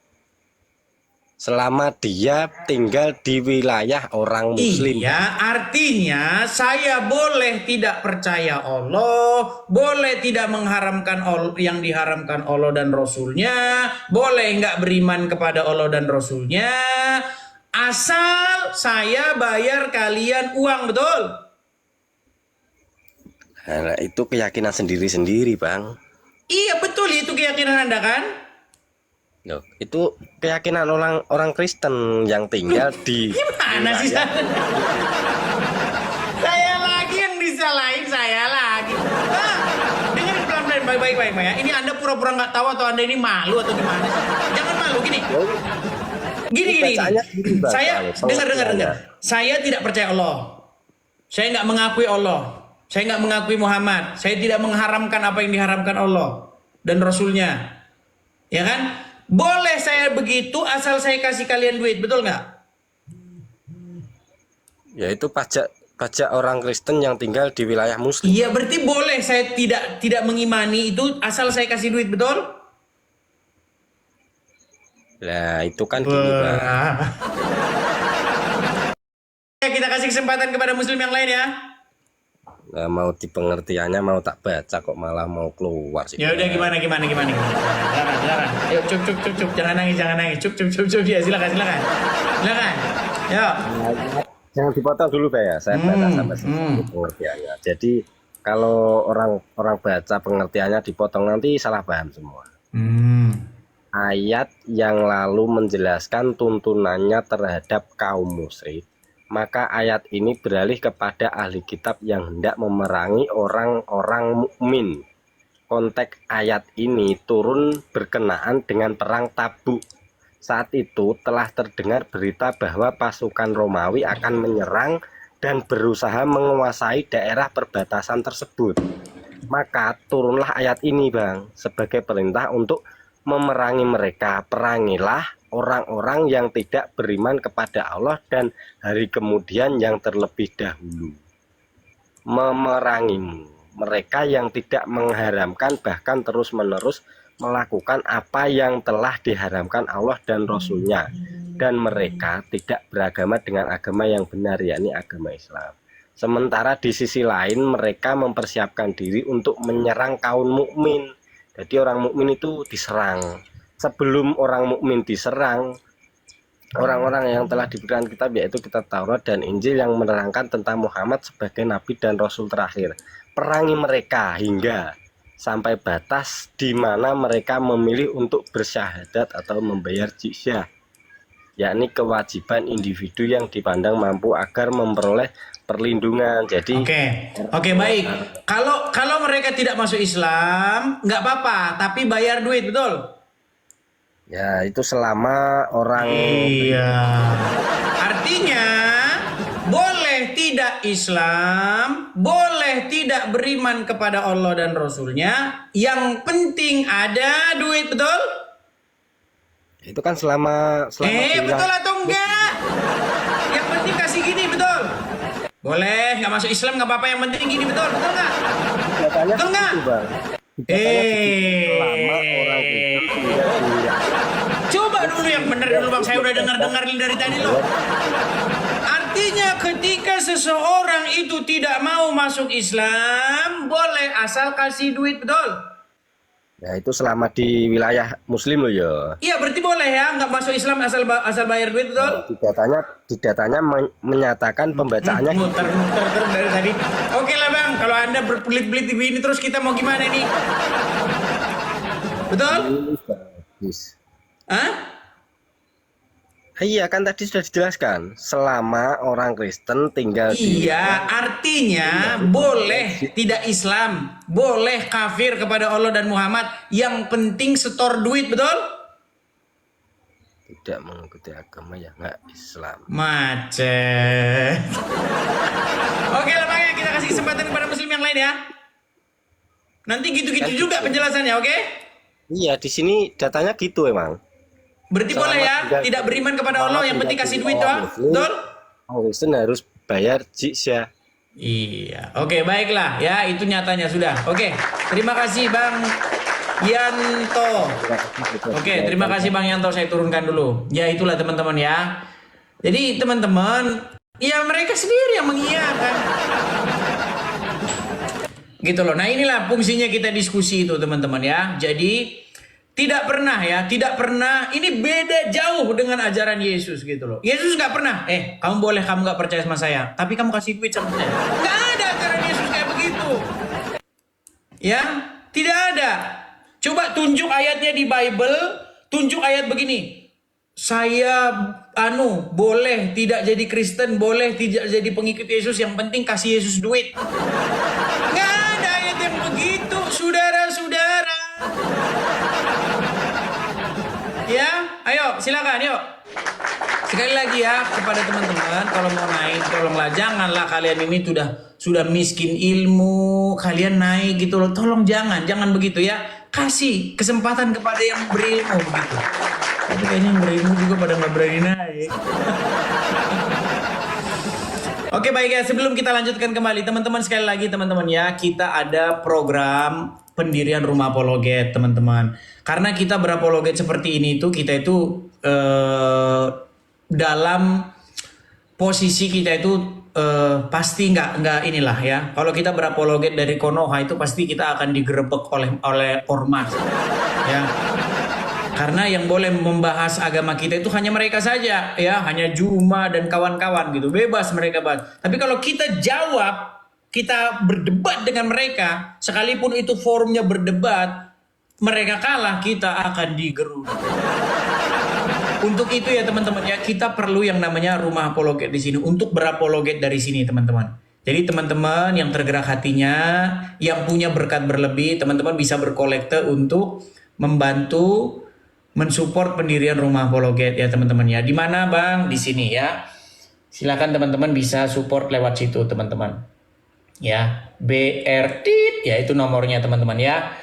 Selama dia tinggal di wilayah orang Muslim. Iya, artinya saya boleh tidak percaya Allah, boleh tidak mengharamkan yang diharamkan Allah dan Rasulnya, boleh nggak beriman kepada Allah dan Rasulnya, asal saya bayar kalian uang, betul? Nah, itu keyakinan sendiri-sendiri, Bang. Iya betul, itu keyakinan Anda kan? Loh, itu keyakinan orang Kristen yang tinggal di Gimana sih wilayah- saya lagi yang disalahin, saya lagi. Bang, dengerin pelan-pelan, baik-baik ya. Ini Anda pura-pura nggak tahu atau Anda ini malu atau gimana sih? Jangan malu, gini. Gini. Bacaannya gini, Bang. Saya dengar. Pengertiannya. Saya tidak percaya Allah. Saya nggak mengakui Allah. Saya nggak mengakui Muhammad. Saya tidak mengharamkan apa yang diharamkan Allah dan Rasulnya. Ya kan? Boleh saya begitu asal saya kasih kalian duit, betul nggak? Ya itu pajak orang Kristen yang tinggal di wilayah Muslim. Iya, berarti boleh saya tidak mengimani itu asal saya kasih duit, betul? Nah, itu kan gini, Bang. Kita kasih kesempatan kepada muslim yang lain ya. Nah, mau di pengertiannya mau tak baca kok malah mau keluar sih. Ya udah gimana. Silakan. Ayo cup. Jangan nangis. Cup. Ya silakan. Ya. Jangan dipotong dulu, Pak ya. Saya baca sampai selesai pengertiannya. Jadi kalau orang baca pengertiannya dipotong nanti salah paham semua. Ayat yang lalu menjelaskan tuntunannya terhadap kaum musyrik, maka ayat ini beralih kepada ahli kitab yang hendak memerangi orang-orang mukmin. Konteks ayat ini turun berkenaan dengan perang Tabuk. Saat itu telah terdengar berita bahwa pasukan Romawi akan menyerang dan berusaha menguasai daerah perbatasan tersebut. Maka turunlah ayat ini, Bang, sebagai perintah untuk memerangi mereka. Perangilah orang-orang yang tidak beriman kepada Allah dan hari kemudian yang terlebih dahulu. Memerangi mereka yang tidak mengharamkan bahkan terus-menerus melakukan apa yang telah diharamkan Allah dan Rasul-Nya, dan mereka tidak beragama dengan agama yang benar, yakni agama Islam. Sementara di sisi lain mereka mempersiapkan diri untuk menyerang kaum mukmin. Jadi orang mukmin itu diserang. Sebelum orang mukmin diserang, orang-orang yang telah diberikan kitab yaitu kitab Taurat dan Injil yang menerangkan tentang Muhammad sebagai nabi dan rasul terakhir. Perangi mereka hingga sampai batas di mana mereka memilih untuk bersyahadat atau membayar jizyah, yakni kewajiban individu yang dipandang mampu agar memperoleh perlindungan. Jadi Oke, baik. Kalau mereka tidak masuk Islam, nggak apa-apa, tapi bayar duit, betul? ya itu selama orang Iya. Artinya boleh tidak Islam, boleh tidak beriman kepada Allah dan Rasulnya, yang penting ada duit, betul? itu kan selama Betul atau enggak? Yang penting kasih gini, betul? Boleh, nggak masuk Islam nggak apa-apa, yang penting gini, betul nggak? Betul nggak? Coba dulu yang benar dulu, Bang. Saya udah dengar dari tadi loh. Artinya ketika seseorang itu tidak mau masuk Islam, boleh asal kasih duit, betul? ya itu selama di wilayah Muslim loh ya. Iya, berarti boleh ya, nggak masuk Islam asal bayar duit, betul? Di datanya menyatakan pembacaannya Muter-muter terus dari tadi. Oke lah, Bang, kalau Anda berbelit-belit di ini terus kita mau gimana nih? Betul? Hah? Iya kan tadi sudah dijelaskan selama orang Kristen tinggal Iya, artinya boleh tidak Islam, boleh kafir kepada Allah dan Muhammad, yang penting setor duit, betul? tidak mengikuti agama yang nggak Islam. Macet. Oke lah, Bang, ya, kita kasih kesempatan kepada muslim yang lain ya. Nanti gitu-gitu juga penjelasannya, oke? Iya, di sini datanya gitu emang. Berarti boleh ya, tidak beriman kepada Allah, yang penting kasih duit doang, betul? Kristen harus bayar jizyah. Iya, oke, baiklah ya, itu nyatanya sudah. Oke, terima kasih Bang Yanto. Oke, terima kasih Bang Yanto, saya turunkan dulu. Ya itulah teman-teman ya. Jadi teman-teman, ya mereka sendiri yang mengiyakan. Gitu loh. Nah inilah fungsinya kita diskusi itu teman-teman ya. Jadi tidak pernah, ini beda jauh dengan ajaran Yesus gitu loh. Yesus nggak pernah, kamu boleh kamu nggak percaya sama saya, tapi kamu kasih duit sama saya. Nggak ada ajaran Yesus kayak begitu. Ya, tidak ada. Coba tunjuk ayatnya di Bible, tunjuk ayat begini. Saya boleh tidak jadi Kristen, boleh tidak jadi pengikut Yesus, yang penting kasih Yesus duit. Nggak ada ayat yang begitu, saudara-saudara. Ya, ayo silakan yuk. Sekali lagi ya kepada teman-teman, kalau mau naik tolonglah janganlah kalian ini sudah miskin ilmu, kalian naik gitu loh. Tolong jangan begitu ya. Kasih kesempatan kepada yang berilmu begitu. Tapi kayaknya yang berilmu juga pada nggak berani naik. Oke baik ya, sebelum kita lanjutkan kembali teman-teman, sekali lagi teman-teman ya, kita ada program pendirian rumah apologet teman-teman. Karena kita berapologet seperti ini tuh, kita itu dalam posisi kita itu pasti nggak inilah ya. Kalau kita berapologet dari Konoha itu pasti kita akan digerebek oleh ormas ya. Karena yang boleh membahas agama kita itu hanya mereka saja ya, hanya Juma dan kawan-kawan gitu, bebas mereka bahas. Tapi kalau kita jawab, kita berdebat dengan mereka, sekalipun itu forumnya berdebat, mereka kalah, kita akan digeruduk. Untuk itu ya teman-teman ya, kita perlu yang namanya rumah apologet di sini untuk berapologet dari sini teman-teman. Jadi teman-teman yang tergerak hatinya, yang punya berkat berlebih, teman-teman bisa berkolekte untuk membantu mensupport pendirian rumah apologet ya teman-teman ya. Di mana Bang? Di sini ya. Silakan teman-teman bisa support lewat situ teman-teman. Ya, BRT ya itu nomornya teman-teman ya.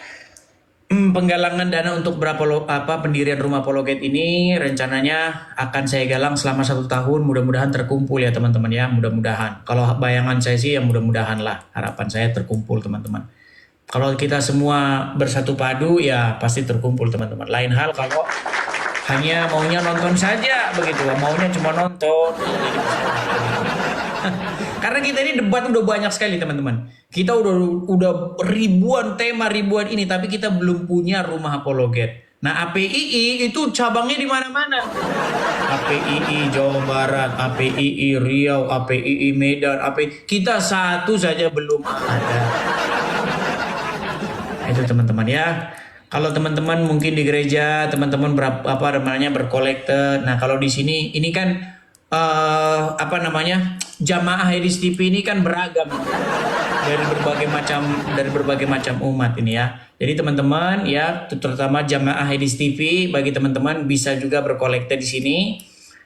Penggalangan dana untuk pendirian rumah apologet ini rencananya akan saya galang selama 1 tahun, mudah-mudahan terkumpul ya teman-teman ya, mudah-mudahan. Kalau bayangan saya sih ya mudah-mudahan lah, harapan saya terkumpul teman-teman. Kalau kita semua bersatu padu ya pasti terkumpul teman-teman. Lain hal kalau hanya maunya nonton saja begitu, maunya cuma nonton. Karena kita ini debat udah banyak sekali teman-teman. Kita udah ribuan tema, ribuan ini, tapi kita belum punya rumah apologet. Nah APII itu cabangnya di mana-mana. APII Jawa Barat, APII Riau, APII Medan, kita satu saja belum ada. Itu teman-teman ya. Kalau teman-teman mungkin di gereja, teman-teman berkolekte. Nah kalau di sini ini kan jamaah Hedis TV ini kan beragam dari berbagai macam umat ini ya. Jadi teman-teman ya, terutama jamaah Hedis TV, bagi teman-teman bisa juga berkolekte di sini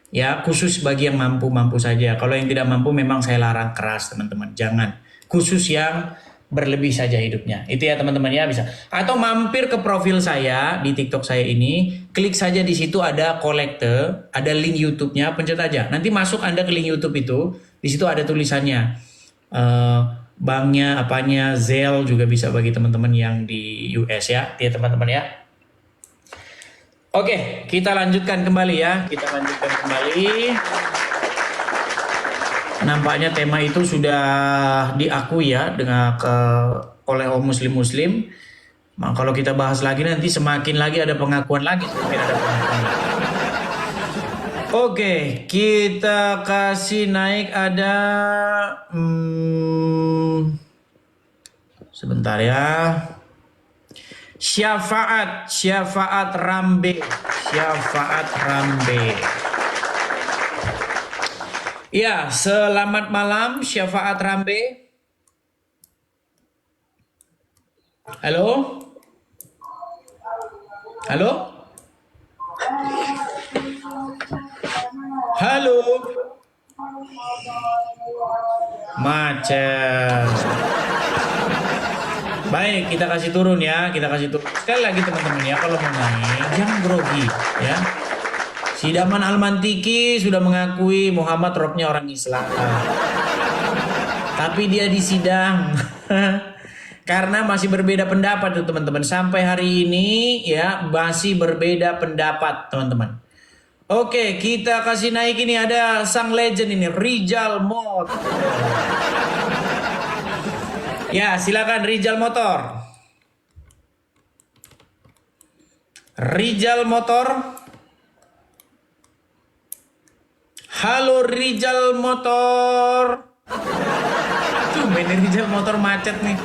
ya, khusus bagi yang mampu saja. Kalau yang tidak mampu memang saya larang keras teman-teman, jangan. Khusus yang berlebih saja hidupnya. Itu ya teman-teman ya, bisa. Atau mampir ke profil saya di TikTok saya ini, klik saja di situ ada kolekte, ada link YouTube-nya, pencet aja. Nanti masuk Anda ke link YouTube itu, di situ ada tulisannya. Banknya, apanya, Zelle juga bisa bagi teman-teman yang di US ya. Ya teman-teman ya. Oke, kita lanjutkan kembali ya. Nampaknya tema itu sudah diakui ya oleh muslim-muslim. Nah, kalau kita bahas lagi nanti semakin lagi ada pengakuan lagi. Oke, kita kasih naik ada sebentar ya. Syafaat Rambe. Ya, selamat malam Syafaat Rambe. Halo? Macet. Baik, kita kasih turun ya, Sekali lagi teman-teman ya, kalau mau naik jangan grogi ya. Sidaman Al-Mantiki sudah mengakui Muhammad robnya orang Islam. Tapi dia disidang. Karena masih berbeda pendapat tuh teman-teman. Sampai hari ini ya masih berbeda pendapat teman-teman. Oke, kita kasih naik ini, ada sang legend ini, Rijal Motor. Ya, silakan Rijal Motor. Halo Rijal Motor. Tuh main Rijal Motor macet nih.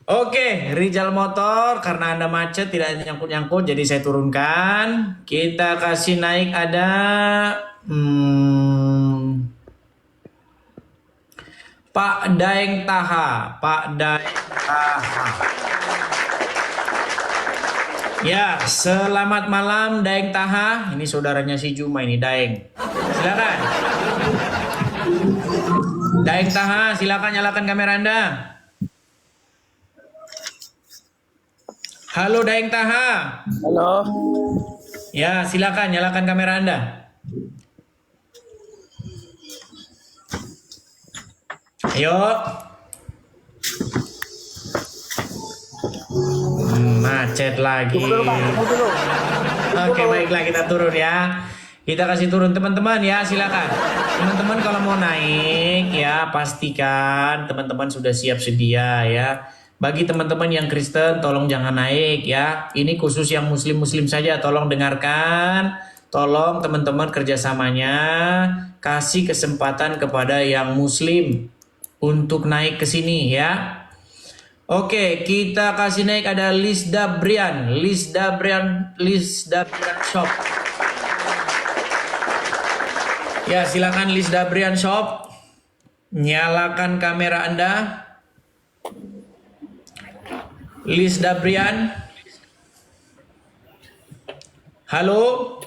Oke, Rijal Motor, karena Anda macet tidak nyangkut-nyangkut, jadi saya turunkan. Kita kasih naik ada Pak Daeng Taha. Pak Daeng Taha. Ya, selamat malam Daeng Taha. Ini saudaranya si Juma ini, Daeng. Silakan. Daeng Taha, silakan nyalakan kamera Anda. Halo Daeng Taha. Halo. Ya, silakan nyalakan kamera Anda. Ayo. Macet lagi. Oke, baiklah kita turun ya. Kita kasih turun teman-teman ya, silakan. Teman-teman kalau mau naik ya, pastikan teman-teman sudah siap sedia ya. Bagi teman-teman yang Kristen, tolong jangan naik ya. Ini khusus yang Muslim-Muslim saja, tolong dengarkan. Tolong teman-teman kerjasamanya kasih kesempatan kepada yang Muslim untuk naik ke sini ya. Oke, kita kasih naik ada Lisda Brian Shop. Ya, silakan Lisda Brian Shop. Nyalakan kamera Anda. Lisda Brian. Halo.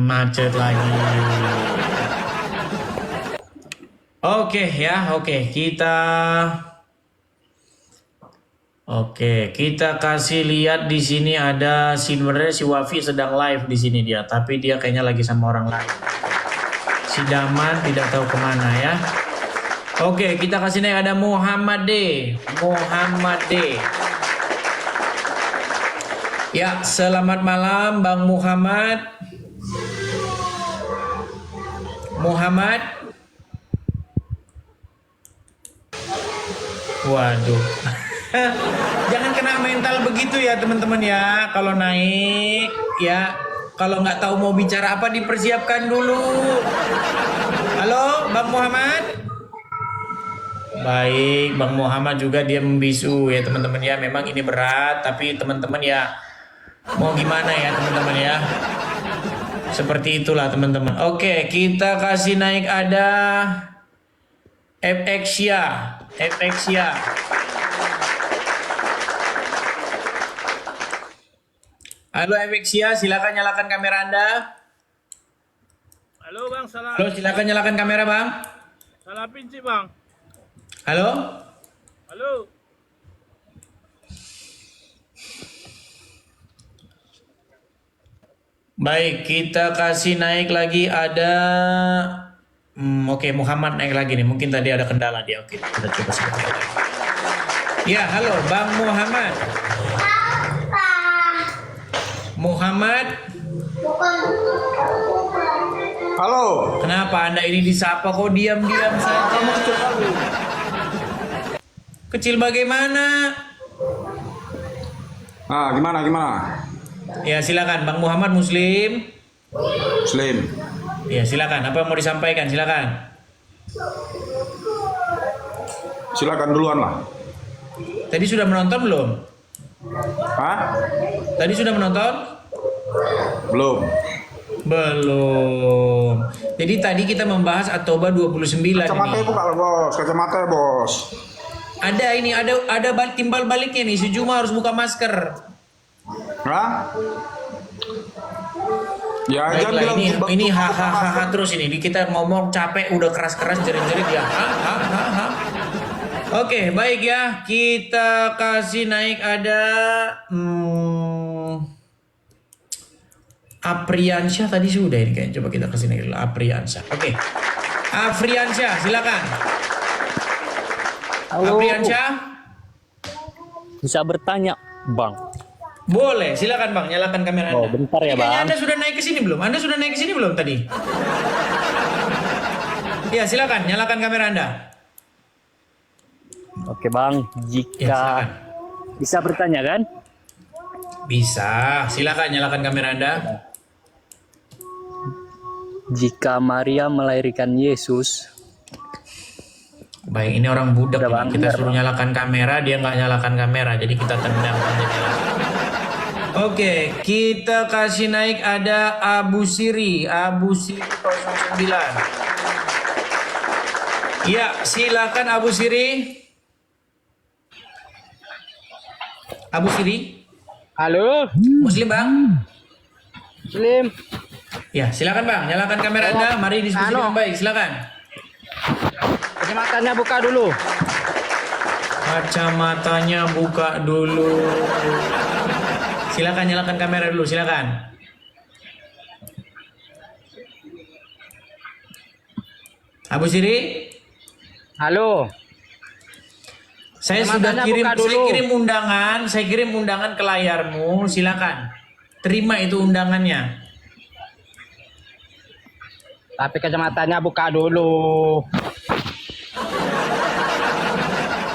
Macet lagi. Oke ya, kita kasih lihat di sini ada sebenarnya si Wafi sedang live di sini dia, tapi dia kayaknya lagi sama orang lain. Si Daman tidak tahu kemana ya. Oke, kita kasih naik ada Muhammad D. Ya, selamat malam Bang Muhammad. Waduh. Jangan kena mental begitu ya teman-teman ya. Kalau naik ya, kalau nggak tahu mau bicara apa dipersiapkan dulu. Halo Bang Muhammad. Baik, Bang Muhammad juga dia membisu ya teman-teman ya. Memang ini berat, tapi teman-teman ya mau gimana ya teman-teman ya. Seperti itulah teman-teman. Oke, kita kasih naik ada FXia. Halo FXia, silakan nyalakan kamera Anda. Halo Bang, salah. Halo, silakan nyalakan kamera Bang. Salah pinci Bang. Halo. Baik, kita kasih naik lagi ada oke, Muhammad naik lagi nih. Mungkin tadi ada kendala dia. Oke, kita coba sebentar lagi. Ya, halo Bang Muhammad. Halo. Kenapa Anda ini disapa kok diam-diam saja? Kecil bagaimana? Gimana? Ya, silakan Bang Muhammad Muslim. Ya, silakan. Apa yang mau disampaikan? Silakan. Silakan duluan lah. Tadi sudah menonton belum? Tadi sudah menonton? Belum. Jadi tadi kita membahas At-Taubah 29 Kacamata nih. buka lah bos. Kacamata bos. Ada ini, ada timbal baliknya nih. Si Juma harus buka masker. Ya, baiklah, ini hahaha terus ini. Kita ngomong capek, udah keras-keras jerit-jerit ya. Oke, baik ya. Kita kasih naik ada Apriansyah tadi sudah ini kayaknya. Coba kita kasih naik dulu Apriansyah. Oke. Afriansyah, silakan. Halo. Apriansyah. Bisa bertanya, Bang? Boleh, silakan Bang, nyalakan kamera Anda. Bentar ya, Bang. Anda sudah naik ke sini belum? Tadi? Ya, silakan, nyalakan kamera Anda. Oke, Bang. Jika Ya, bisa bertanya kan? Bisa, silakan nyalakan kamera Anda. Jika Maria melahirkan Yesus, Baik, ini orang budak ini. Kita suruh nyalakan kamera, dia nggak nyalakan kamera, jadi kita tendang aja dia. Oke, kita kasih naik ada Abu Siri 09. Ya, silakan Abu Siri. Abu Siri. Halo. Muslim Bang. Muslim. Ya, silakan Bang, nyalakan kamera Anda. Mari diskusi dengan baik, silakan. Kacamatanya buka dulu. Kacamatanya buka dulu. Silakan nyalakan kamera dulu, silakan. Abu Siri. Halo. Saya sudah kirim undangan ke layarmu, silakan. Terima itu undangannya. Tapi kacamatanya buka dulu.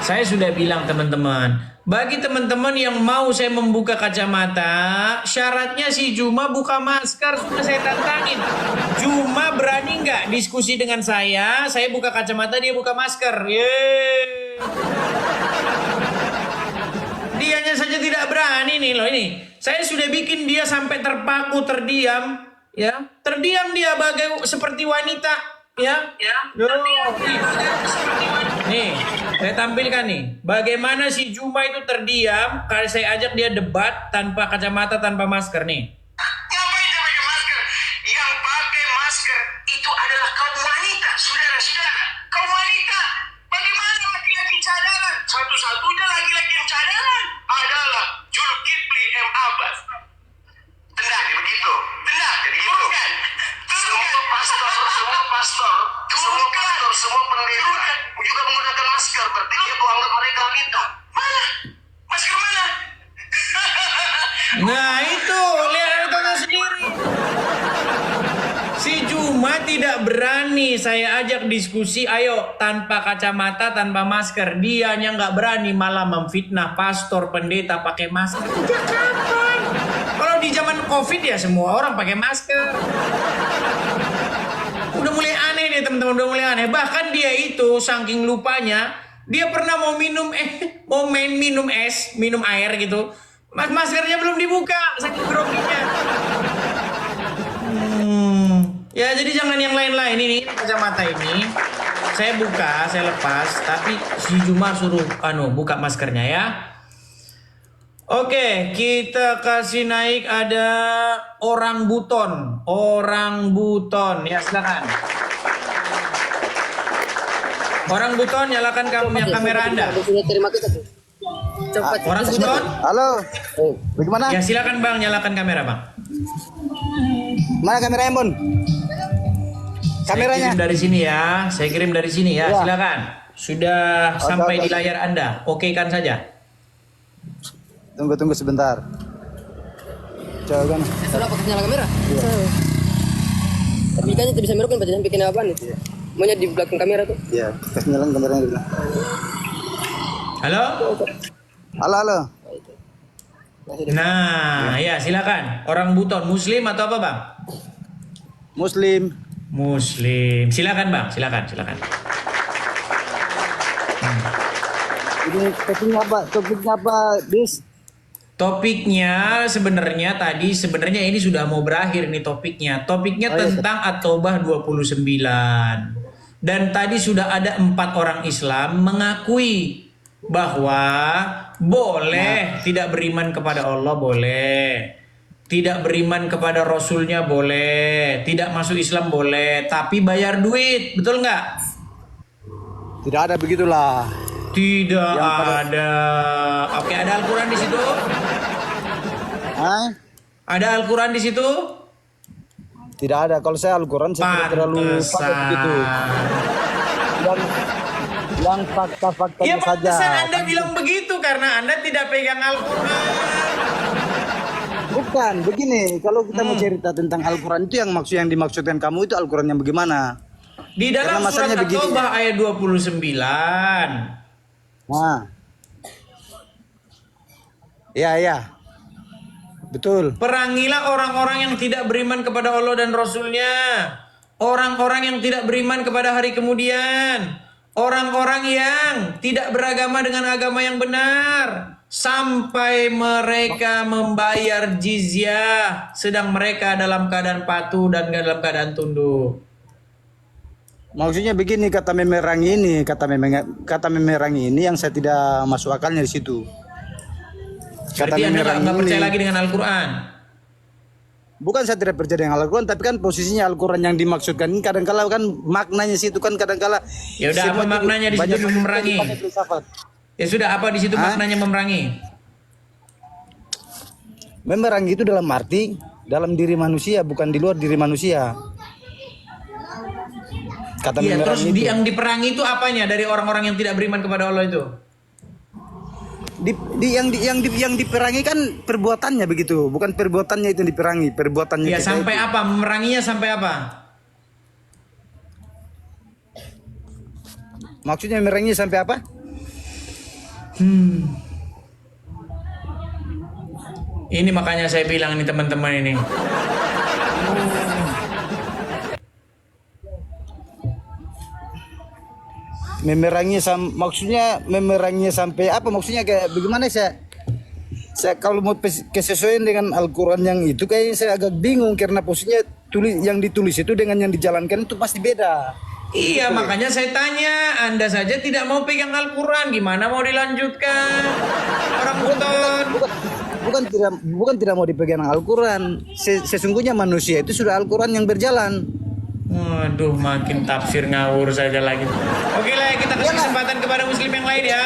Saya sudah bilang teman-teman, bagi teman-teman yang mau saya membuka kacamata, syaratnya si Juma buka masker, sudah saya tantangin. Juma berani nggak diskusi dengan saya buka kacamata, dia buka masker. Yeay. Dianya saja tidak berani nih loh ini. Saya sudah bikin dia sampai terpaku, terdiam, ya. Terdiam dia seperti wanita, ya. Nih, saya tampilkan nih, bagaimana si Juma itu terdiam kalau saya ajak dia debat tanpa kacamata, tanpa masker nih. Ngapain dia pakai masker? Yang pakai masker itu adalah kaum wanita, saudara-saudara. Kaum wanita, bagaimana laki-laki cadangan? Satu-satunya laki-laki yang cadangan adalah Zulkifli M. Abbas. Tenang, begitu. Tenang, jadi gitu. Semua pastor, semua pendeta juga menggunakan masker. Berarti dia anggap mereka wanita. Mana? Masker mana? Nah itu, lihat tonton sendiri. Si Juma tidak berani saya ajak diskusi, ayo tanpa kacamata, tanpa masker. Dianya nggak berani, malah memfitnah pastor, pendeta pakai masker. Sejak kapan? Kalau di zaman COVID ya semua orang pakai masker. Udah mulai aneh nih teman-teman, udah mulai aneh. Bahkan dia itu saking lupanya, dia pernah mau minum minum air gitu. Maskernya belum dibuka, saking groginya. Ya jadi jangan yang lain-lain ini kacamata ini. Saya buka, saya lepas, tapi si Juma suruh buka maskernya ya. Oke, kita kasih naik ada orang buton. Ya silakan. Orang buton nyalakan kamera Anda. Orang buton. Halo. Bagaimana? Ya silakan Bang, nyalakan kamera Bang. Mana kameranya, Bun? Kameranya. Saya kirim dari sini ya. Silakan. Sudah sampai di layar Anda. Oke kan saja. Tunggu sebentar. Coba kan. Sudah pakai nyala kamera? Iya. Tapi kan itu bisa merekam baca bikin apaan itu? Maunya di belakang kamera tuh? Iya, kasih nyalain kameranya dulu. Halo? Halo. Nah, ya silakan. Orang buton Muslim atau apa, Bang? Muslim. Silakan, Bang. Silakan. Ini topiknya apa, Dis? Topiknya sebenarnya ini sudah mau berakhir nih topiknya. Topiknya tentang At-Taubah 29. Dan tadi sudah ada 4 orang Islam mengakui bahwa boleh tidak beriman kepada Allah, boleh. Tidak beriman kepada Rasulnya boleh. Tidak masuk Islam boleh. Tapi bayar duit, betul nggak? Tidak ada begitulah. Tidak ada. Oke, ada Al-Quran di situ? Ada Al-Quran di situ? Tidak ada. Kalau saya Al-Quran saya tidak terlalu pakai begitu. Yang fakta-faktanya saja. Pantesan Anda bilang begitu karena Anda tidak pegang Al-Quran. Bukan, begini. Kalau kita mau cerita tentang Al-Quran itu yang dimaksudkan kamu itu Al-Quran yang bagaimana? Di dalam surat At-Taubah ayat 29. Nah. Ya. Betul. Perangilah orang-orang yang tidak beriman kepada Allah dan Rasulnya. Orang-orang yang tidak beriman kepada hari kemudian. orang-orang yang tidak beragama dengan agama yang benar sampai mereka membayar jizyah sedang mereka dalam keadaan patuh dan dalam keadaan tunduk. Maksudnya begini, kata memerang ini yang saya tidak masuk akalnya di situ. Kata Berarti Anda nggak percaya ini, lagi dengan Al-Quran? bukan saya tidak percaya dengan Al-Quran, tapi kan posisinya Al-Quran yang dimaksudkan ini kadang-kala kan maknanya situ kan kadang-kala. Ya udah, apa maknanya di situ memerangi? Ya sudah, apa di situ maknanya memerangi? Memerangi itu dalam arti dalam diri manusia, bukan di luar diri manusia. Kata Iya, memerangi terus itu. yang diperangi itu apanya dari orang-orang yang tidak beriman kepada Allah itu? Yang diperangi kan perbuatannya begitu, bukan perbuatannya itu yang diperangi, perbuatannya. Ya kita sampai itu. apa? Memeranginya sampai apa? Maksudnya memerangi sampai apa? Ini makanya saya bilang nih teman-teman ini. Maksudnya memeranginya sampai apa? Maksudnya kayak bagaimana saya kalau mau kesesuaian dengan Al-Quran yang itu kayaknya saya agak bingung karena posisinya yang ditulis itu dengan yang dijalankan itu pasti beda. Iya, makanya saya tanya, Anda saja tidak mau pegang Al-Quran, gimana mau dilanjutkan? Orang buton. Bukan tidak mau dipegang Al-Quran. Sesungguhnya manusia itu sudah Al-Quran yang berjalan. Waduh, makin tafsir ngawur saja lagi. Oke lah, kita kasih kesempatan kepada muslim yang lain ya.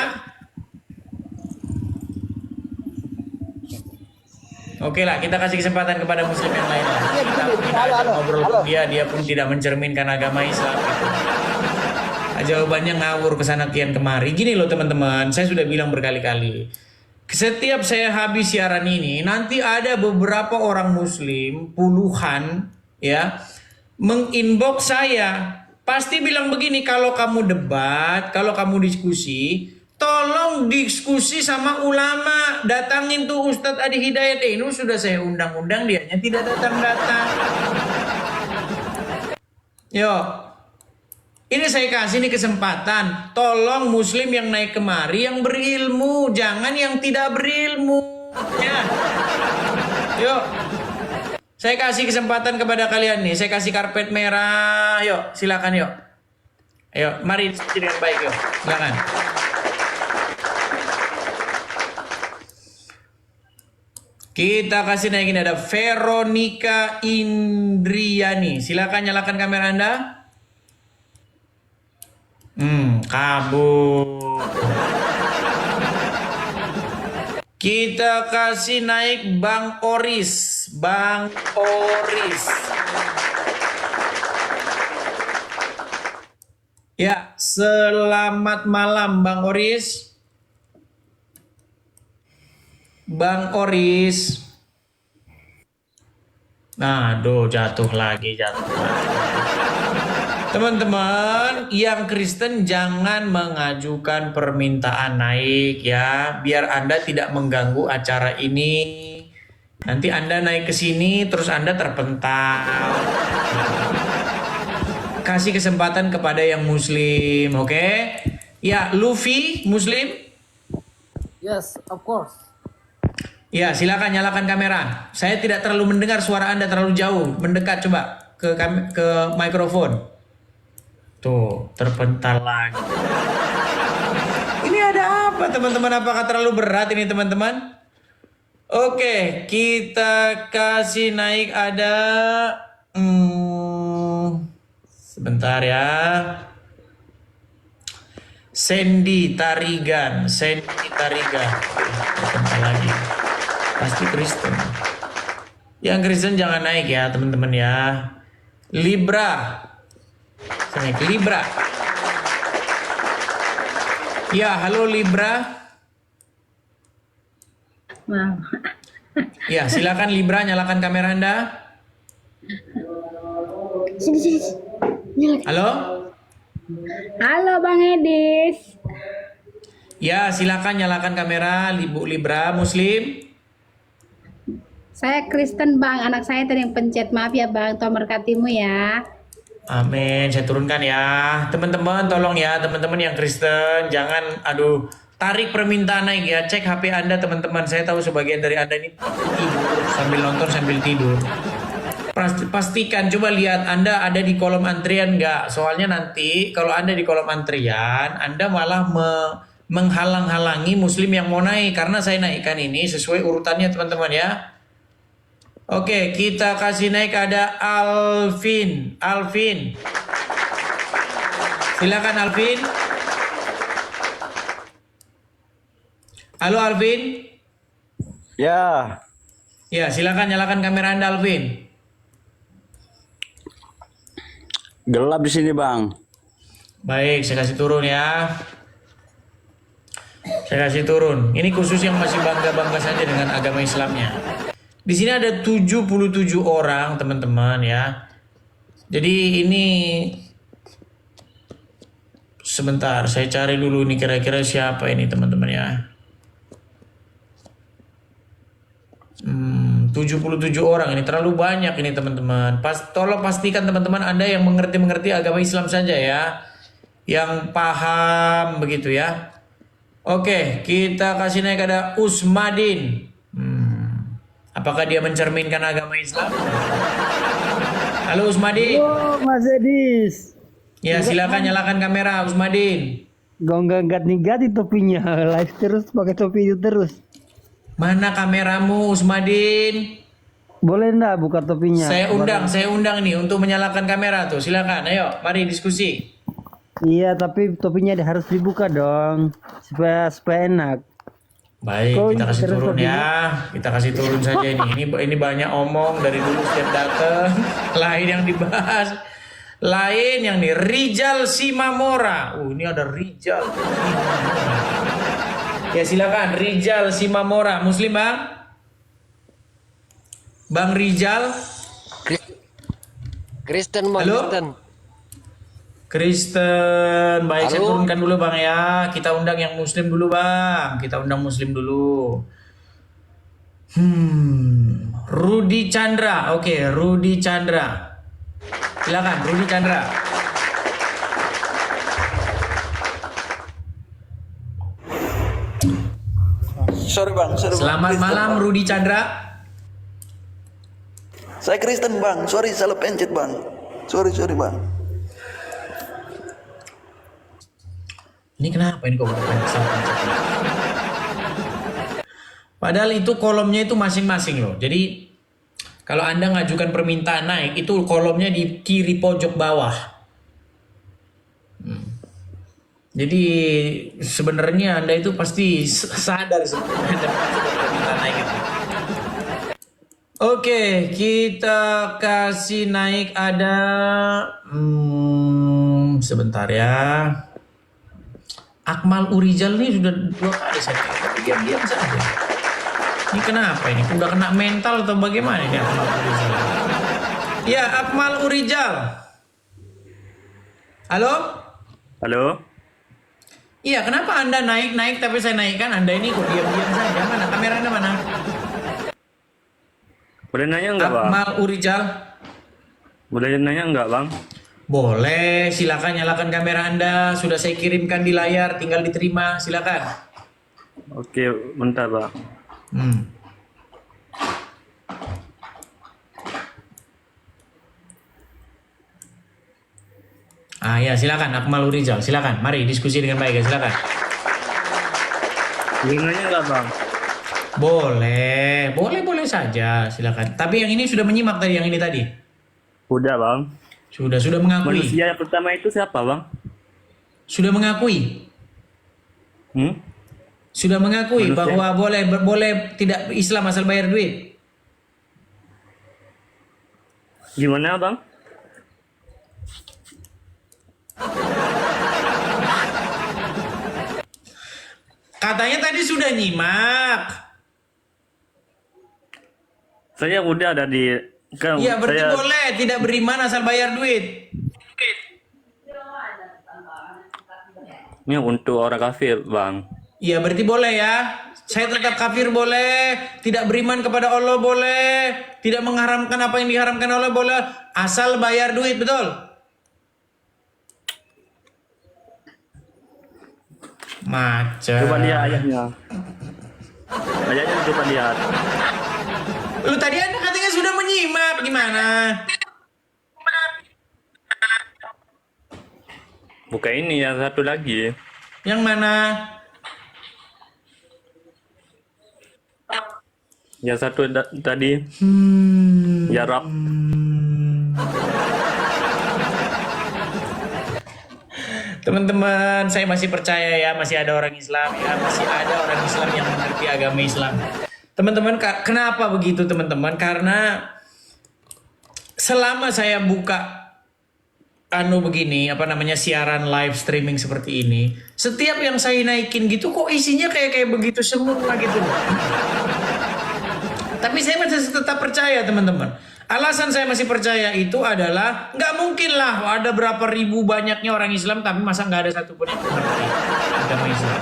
Oke lah, kita kasih kesempatan kepada muslim yang lain lah. Kita ngobrol dia pun tidak mencerminkan agama Islam gitu. Jawabannya ngawur kesana kian kemari. Gini loh teman-teman, saya sudah bilang berkali-kali. Setiap saya habis siaran ini, nanti ada beberapa orang muslim, puluhan ya, menginbox saya. Pasti bilang begini, kalau kamu debat, kalau kamu diskusi, tolong diskusi sama ulama. Datangin tuh Ustadz Adi Hidayat. Ini sudah saya undang-undang, dianya tidak datang-datang. Yo, ini saya kasih nih kesempatan. Tolong muslim yang naik kemari yang berilmu, jangan yang tidak berilmu. Ya. Yuk. Saya kasih kesempatan kepada kalian nih. Saya kasih karpet merah. Yuk, silakan yuk. Ayo, mari diskusi dengan baik yuk. Silakan. Kita kasih naikin, ada Veronica Indriani. Silakan nyalakan kamera Anda. Kabur. Kita kasih naik Bang Oris. Bang Oris. Ya, selamat malam Bang Oris. Bang Oris. Nah, jatuh lagi. Teman-teman yang Kristen jangan mengajukan permintaan naik ya, biar Anda tidak mengganggu acara ini. Nanti Anda naik ke sini terus Anda terpental. Kasih kesempatan kepada yang muslim, oke? Ya, Luffy muslim? Yes, of course. Ya, silakan nyalakan kamera. Saya tidak terlalu mendengar suara Anda, terlalu jauh. Mendekat coba ke mikrofon. Tuh, terpental lagi. Ini ada apa teman-teman? Apakah terlalu berat ini teman-teman? Oke, kita kasih naik ada sebentar ya. Sandy Tarigan. Terpental lagi. Pasti Kristen. Yang Kristen jangan naik ya teman-teman ya. Libra. Libra. Ya, halo Libra. Ya, silakan Libra, nyalakan kamera Anda. Sini. Halo? Halo Bang Edis. Ya, silakan nyalakan kamera Ibu Libra, muslim. Saya Kristen Bang, anak saya tadi yang pencet. Maaf ya Bang, Tuhan berkatimu ya. Amin, saya turunkan ya. Teman-teman tolong ya, teman-teman yang Kristen jangan tarik permintaan naik ya. Cek HP Anda teman-teman. Saya tahu sebagian dari Anda ini tidur sambil nonton sambil tidur. Pastikan, coba lihat Anda ada di kolom antrian nggak? Soalnya nanti kalau Anda di kolom antrian, Anda malah menghalang-halangi muslim yang mau naik. Karena saya naikkan ini sesuai urutannya teman-teman ya. Oke, kita kasih naik ada Alvin. Silakan Alvin. Halo Alvin. Ya. Ya, silakan nyalakan kamera Anda Alvin. Gelap di sini, Bang. Baik, saya kasih turun ya. Saya kasih turun. Ini khusus yang masih bangga-bangga saja dengan agama Islamnya. Di sini ada 77 orang, teman-teman ya. Jadi ini sebentar, saya cari dulu nih kira-kira siapa ini, teman-teman ya. 77 orang, ini terlalu banyak ini, teman-teman. Tolong pastikan teman-teman Anda yang mengerti agama Islam saja ya. Yang paham begitu ya. Oke, kita kasih naik ada Usmadin. Apakah dia mencerminkan agama Islam? Halo Usmadin. Halo Mas Edis. Ya silakan nyalakan kamera Usmadin. Gonggak nih topinya, live terus pakai topi itu terus. Mana kameramu Usmadin? Boleh enggak buka topinya? Saya undang nih untuk menyalakan kamera tuh. Silakan, ayo mari diskusi. Iya, tapi topinya harus dibuka dong supaya enak. Baik, kita kasih turun ya. Kita kasih turun saja ini. Ini banyak omong dari dulu setiap datang. Lain yang dibahas. Lain yang nih Rijal Simamora. Ini ada Rijal. Ya silakan Rijal Simamora. Muslim Bang? Bang Rijal? Kristen Bang. Halo? Kristen, baik. Saya turunkan dulu Bang ya. Kita undang yang Muslim dulu Bang. Kita undang Muslim dulu. Rudi Chandra. Oke, Rudi Chandra. Silakan Rudi Chandra. Sorry Bang. Selamat malam Rudi Chandra. Saya Kristen Bang. Sorry salah pencet Bang. Sorry Bang. Ini kenapa ini kok padahal itu kolomnya itu masing-masing loh. Jadi kalau Anda ngajukan permintaan naik itu kolomnya di kiri pojok bawah. Jadi sebenarnya Anda itu pasti sadar sebenarnya Anda mengajukan permintaan naik itu. Oke, kita kasih naik ada sebentar ya. Akmal Urijal ini sudah 2 kali saya tapi diam-diam saja. Ini kenapa ini? Udah kena mental atau bagaimana ini Akmal Urijal? Ya, Akmal Urijal. Halo? Halo? Iya, kenapa Anda naik tapi saya naikkan Anda ini kok diam-diam saja? Mana kamera Anda mana? Boleh nanya enggak, Bang? Akmal Urijal. Boleh nanya enggak, Bang? Boleh, silakan nyalakan kamera Anda. Sudah saya kirimkan di layar, tinggal diterima. Silakan. Oke, bentar, Bang. Ya silakan Akmal Urijal. Silakan. Mari diskusi dengan baik ya. Silakan. Boleh nanya enggak, Bang? Boleh saja. Silakan. Tapi yang ini sudah menyimak tadi, yang ini tadi. Udah, Bang. Sudah mengakui. Manusia yang pertama itu siapa, Bang? Sudah mengakui. Sudah mengakui Manusia. bahwa boleh tidak Islam asal bayar duit. Gimana, Bang? Katanya tadi sudah nyimak. Saya udah ada di Iya, berarti boleh tidak beriman asal bayar duit. Ini untuk orang kafir, Bang. Iya, berarti boleh ya. Saya tetap kafir boleh, tidak beriman kepada Allah boleh, tidak mengharamkan apa yang diharamkan Allah boleh, asal bayar duit, betul? Macet. Coba lihat ayahnya. Ayahnya coba lihat. Lu tadi Anda katanya sudah menyimak, gimana? Buka ini yang satu lagi. Yang mana? Yang satu tadi. Ya Rab. Teman-teman, saya masih percaya ya, masih ada orang Islam ya, masih ada orang Islam yang mengerti agama Islam. Teman-teman, kenapa begitu teman-teman? Karena selama saya buka begini, siaran live streaming seperti ini, setiap yang saya naikin gitu kok isinya kayak begitu semua gitu. Tapi saya masih tetap percaya teman-teman. Alasan saya masih percaya itu adalah nggak mungkin lah ada berapa ribu banyaknya orang Islam tapi masa nggak ada satupun yang mengerti agama Islam.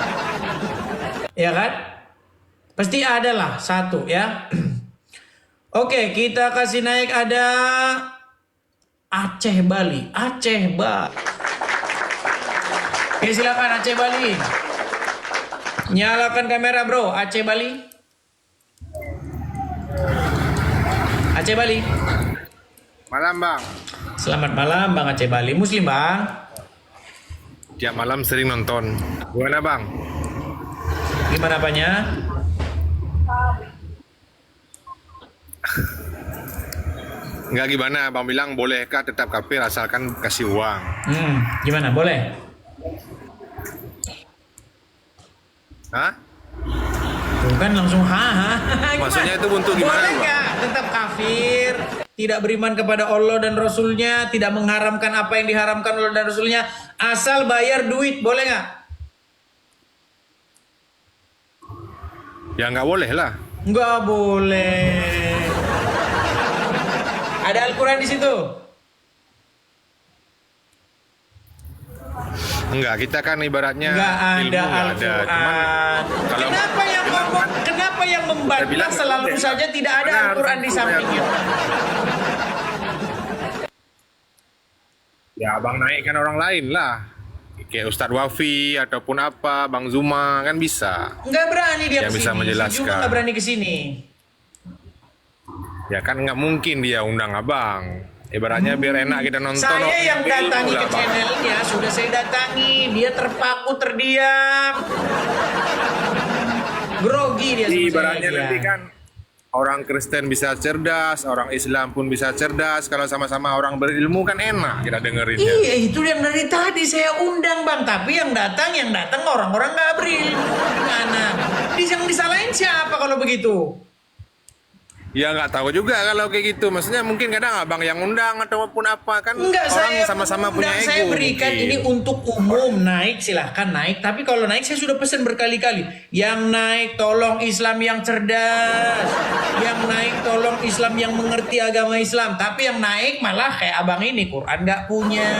Ya kan? Pasti ada lah satu ya. Oke, kita kasih naik ada Aceh Bali. Aceh Bali. Oke, silakan Aceh Bali. Nyalakan kamera bro, Aceh Bali. Aceh Bali. Malam bang. Selamat malam bang Aceh Bali. Muslim bang. Tiap malam sering nonton. Gimana bang? Gimana apanya? Enggak gimana, bang bilang bolehkah tetap kafir asalkan kasih uang? Gimana? Boleh? Hah? Bukan langsung haha. Maksudnya itu untuk gimana? Boleh nggak tetap kafir, tidak beriman kepada Allah dan Rasulnya, tidak mengharamkan apa yang diharamkan Allah dan Rasulnya, asal bayar duit, boleh nggak? Ya nggak boleh lah. Nggak boleh. Ada Al-Quran di situ? Enggak, kita kan ibaratnya nggak ada ilmu nggak ada. Al-Quran. Kalau Kenapa yang membantah selalu saja tidak ada Al-Quran di sampingnya? Ya abang naikkan orang lain lah. Kayak Ustadz Wafi ataupun apa, Bang Zuma kan bisa. Nggak berani dia yang kesini. bisa menjelaskan. Juga nggak berani kesini. Ya kan nggak mungkin dia undang abang. Ibaratnya biar enak kita nonton. Saya yang datangi ke Bang. channelnya, sudah saya datangi. Dia terpaku, terdiam. Grogi dia. Ibaratnya nanti kan orang Kristen bisa cerdas, orang Islam pun bisa cerdas. Kalau sama-sama orang berilmu kan enak kita dengerinnya. Iya, itu yang dari tadi saya undang bang. Tapi yang datang orang-orang nggak berilmu. Gimana? Yang disalahin siapa kalau begitu? Ya nggak tahu juga kalau kayak gitu. Maksudnya mungkin kadang abang yang undang ataupun apa kan. Enggak, orang saya sama-sama punya ego. Saya berikan mungkin. ini untuk umum, naik silahkan naik. Tapi kalau naik saya sudah pesan berkali-kali. Yang naik tolong Islam yang cerdas. Yang naik tolong Islam yang mengerti agama Islam. Tapi yang naik malah kayak abang ini, Quran nggak punya,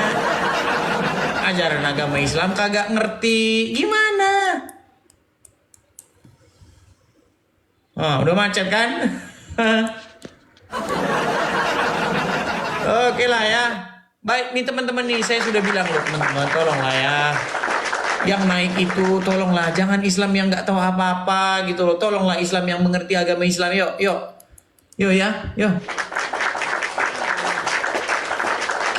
ajaran agama Islam kagak ngerti. Gimana? Oh, udah macet kan? Oke lah ya. Baik nih teman-teman nih, saya sudah bilang loh teman-teman, tolonglah ya. Yang naik itu tolonglah, jangan Islam yang nggak tahu apa-apa gitu loh. Tolonglah Islam yang mengerti agama Islam. Yuk ya, yuk.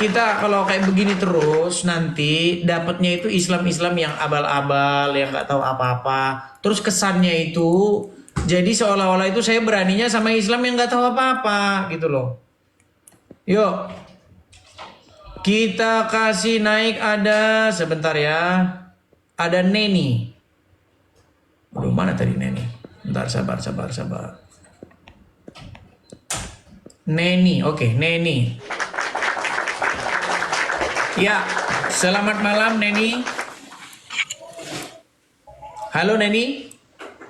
Kita kalau kayak begini terus nanti dapatnya itu Islam yang abal-abal, yang nggak tahu apa-apa. Terus kesannya itu jadi seolah-olah itu saya beraninya sama Islam yang nggak tahu apa-apa gitu loh. Yuk, kita kasih naik ada sebentar ya. Ada Neni. Aduh, mana tadi Neni? Bentar, sabar. Neni, oke, Neni. Ya, selamat malam Neni. Halo Neni.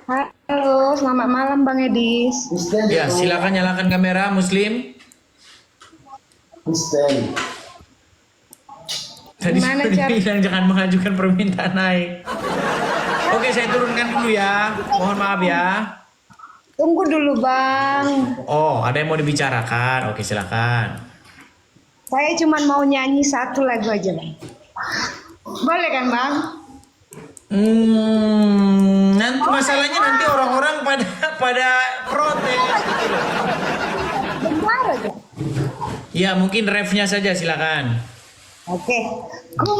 Halo, selamat malam Bang Edis. Ya, silakan nyalakan kamera Muslim. Tadi sudah bilang jangan mengajukan permintaan naik. Oke, saya turunkan dulu ya. Mohon maaf ya. Tunggu dulu Bang. Oh, ada yang mau dibicarakan. Oke, silakan. Saya cuma mau nyanyi satu lagu aja Bang. Boleh kan Bang? Nanti masalahnya nanti orang-orang pada protes. Bentar aja. Ya mungkin refnya saja silakan. Oke. Ku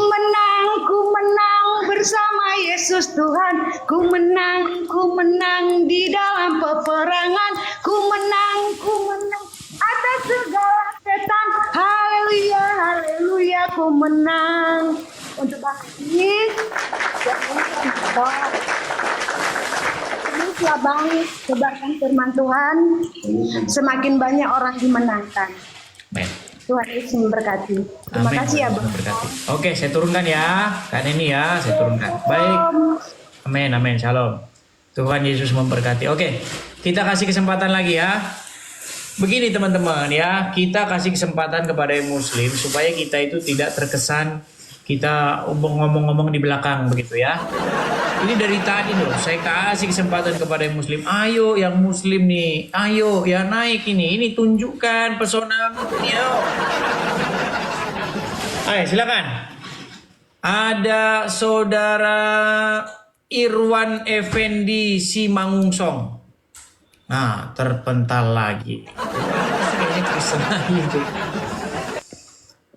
menang bersama Yesus Tuhan. Ku menang di dalam peperangan. Ku menang atas segala setan. Haleluya, haleluya, ku menang. Untuk ini, teruslah Bang, sebarkan firman Tuhan. Semakin banyak orang dimenangkan. Tuhan Yesus memberkati. Terima kasih ya Bang. Oke, saya turunkan ya. Kan ini ya, saya turunkan. Baik. Amin, amin. Shalom. Tuhan Yesus memberkati. Oke, kita kasih kesempatan lagi ya. Begini teman-teman ya, kita kasih kesempatan kepada yang muslim supaya kita itu tidak terkesan kita ngomong-ngomong di belakang begitu ya. Ini dari tadi loh, saya kasih kesempatan kepada yang muslim. Ayo yang muslim nih, ayo ya naik ini tunjukkan pesonamu. Ayo. Ayo silakan. Ada saudara Irwan Effendi Simangungsong. Nah, terpental lagi. Kayaknya Kristen lagi itu.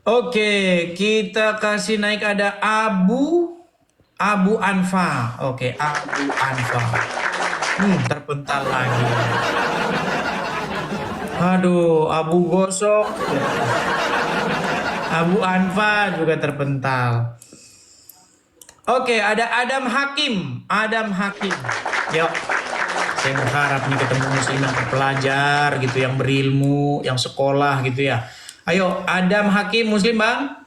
Oke, kita kasih naik ada Abu Anfa. Oke, Abu Anfa. Terpental lagi. Aduh, Abu Gosok. Abu Anfa juga terpental. Oke, ada Adam Hakim. Yuk. Saya berharap nih ketemu muslim yang pelajar gitu, yang berilmu, yang sekolah gitu ya. Ayo, Adam Hakim muslim bang.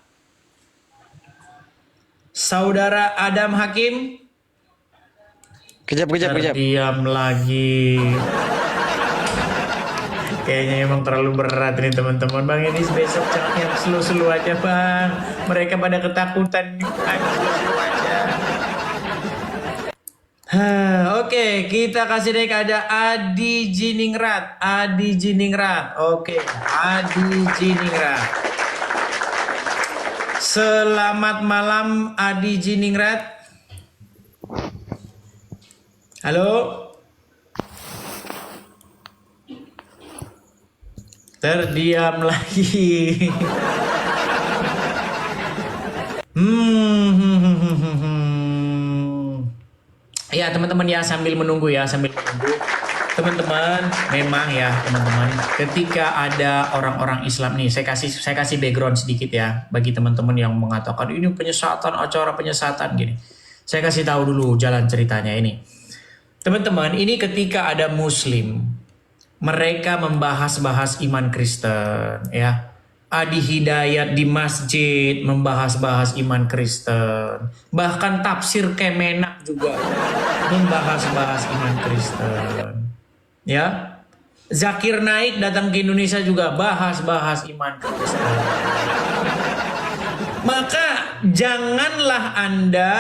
Saudara Adam Hakim. Kejap. Diam lagi. Kayaknya emang terlalu berat nih teman-teman. Bang ini besok yang slow-slow aja bang. Mereka pada ketakutan. Slow-slow aja. Oke, kita kasih naik ada Adi Jiningrat. Oke, Adi Jiningrat. Selamat malam Adi Jiningrat. Halo. Terdiam lagi. Ya teman-teman ya sambil menunggu. Teman-teman, memang ya teman-teman, ketika ada orang-orang Islam nih, saya kasih background sedikit ya bagi teman-teman yang mengatakan ini acara penyesatan gini. Saya kasih tahu dulu jalan ceritanya ini. Teman-teman, ini ketika ada Muslim, mereka membahas-bahas iman Kristen ya. Adi Hidayat di masjid membahas-bahas iman Kristen. Bahkan tafsir Kemenak juga membahas-bahas iman Kristen. Ya. Zakir Naik datang ke Indonesia juga bahas-bahas iman Kristen. Maka janganlah Anda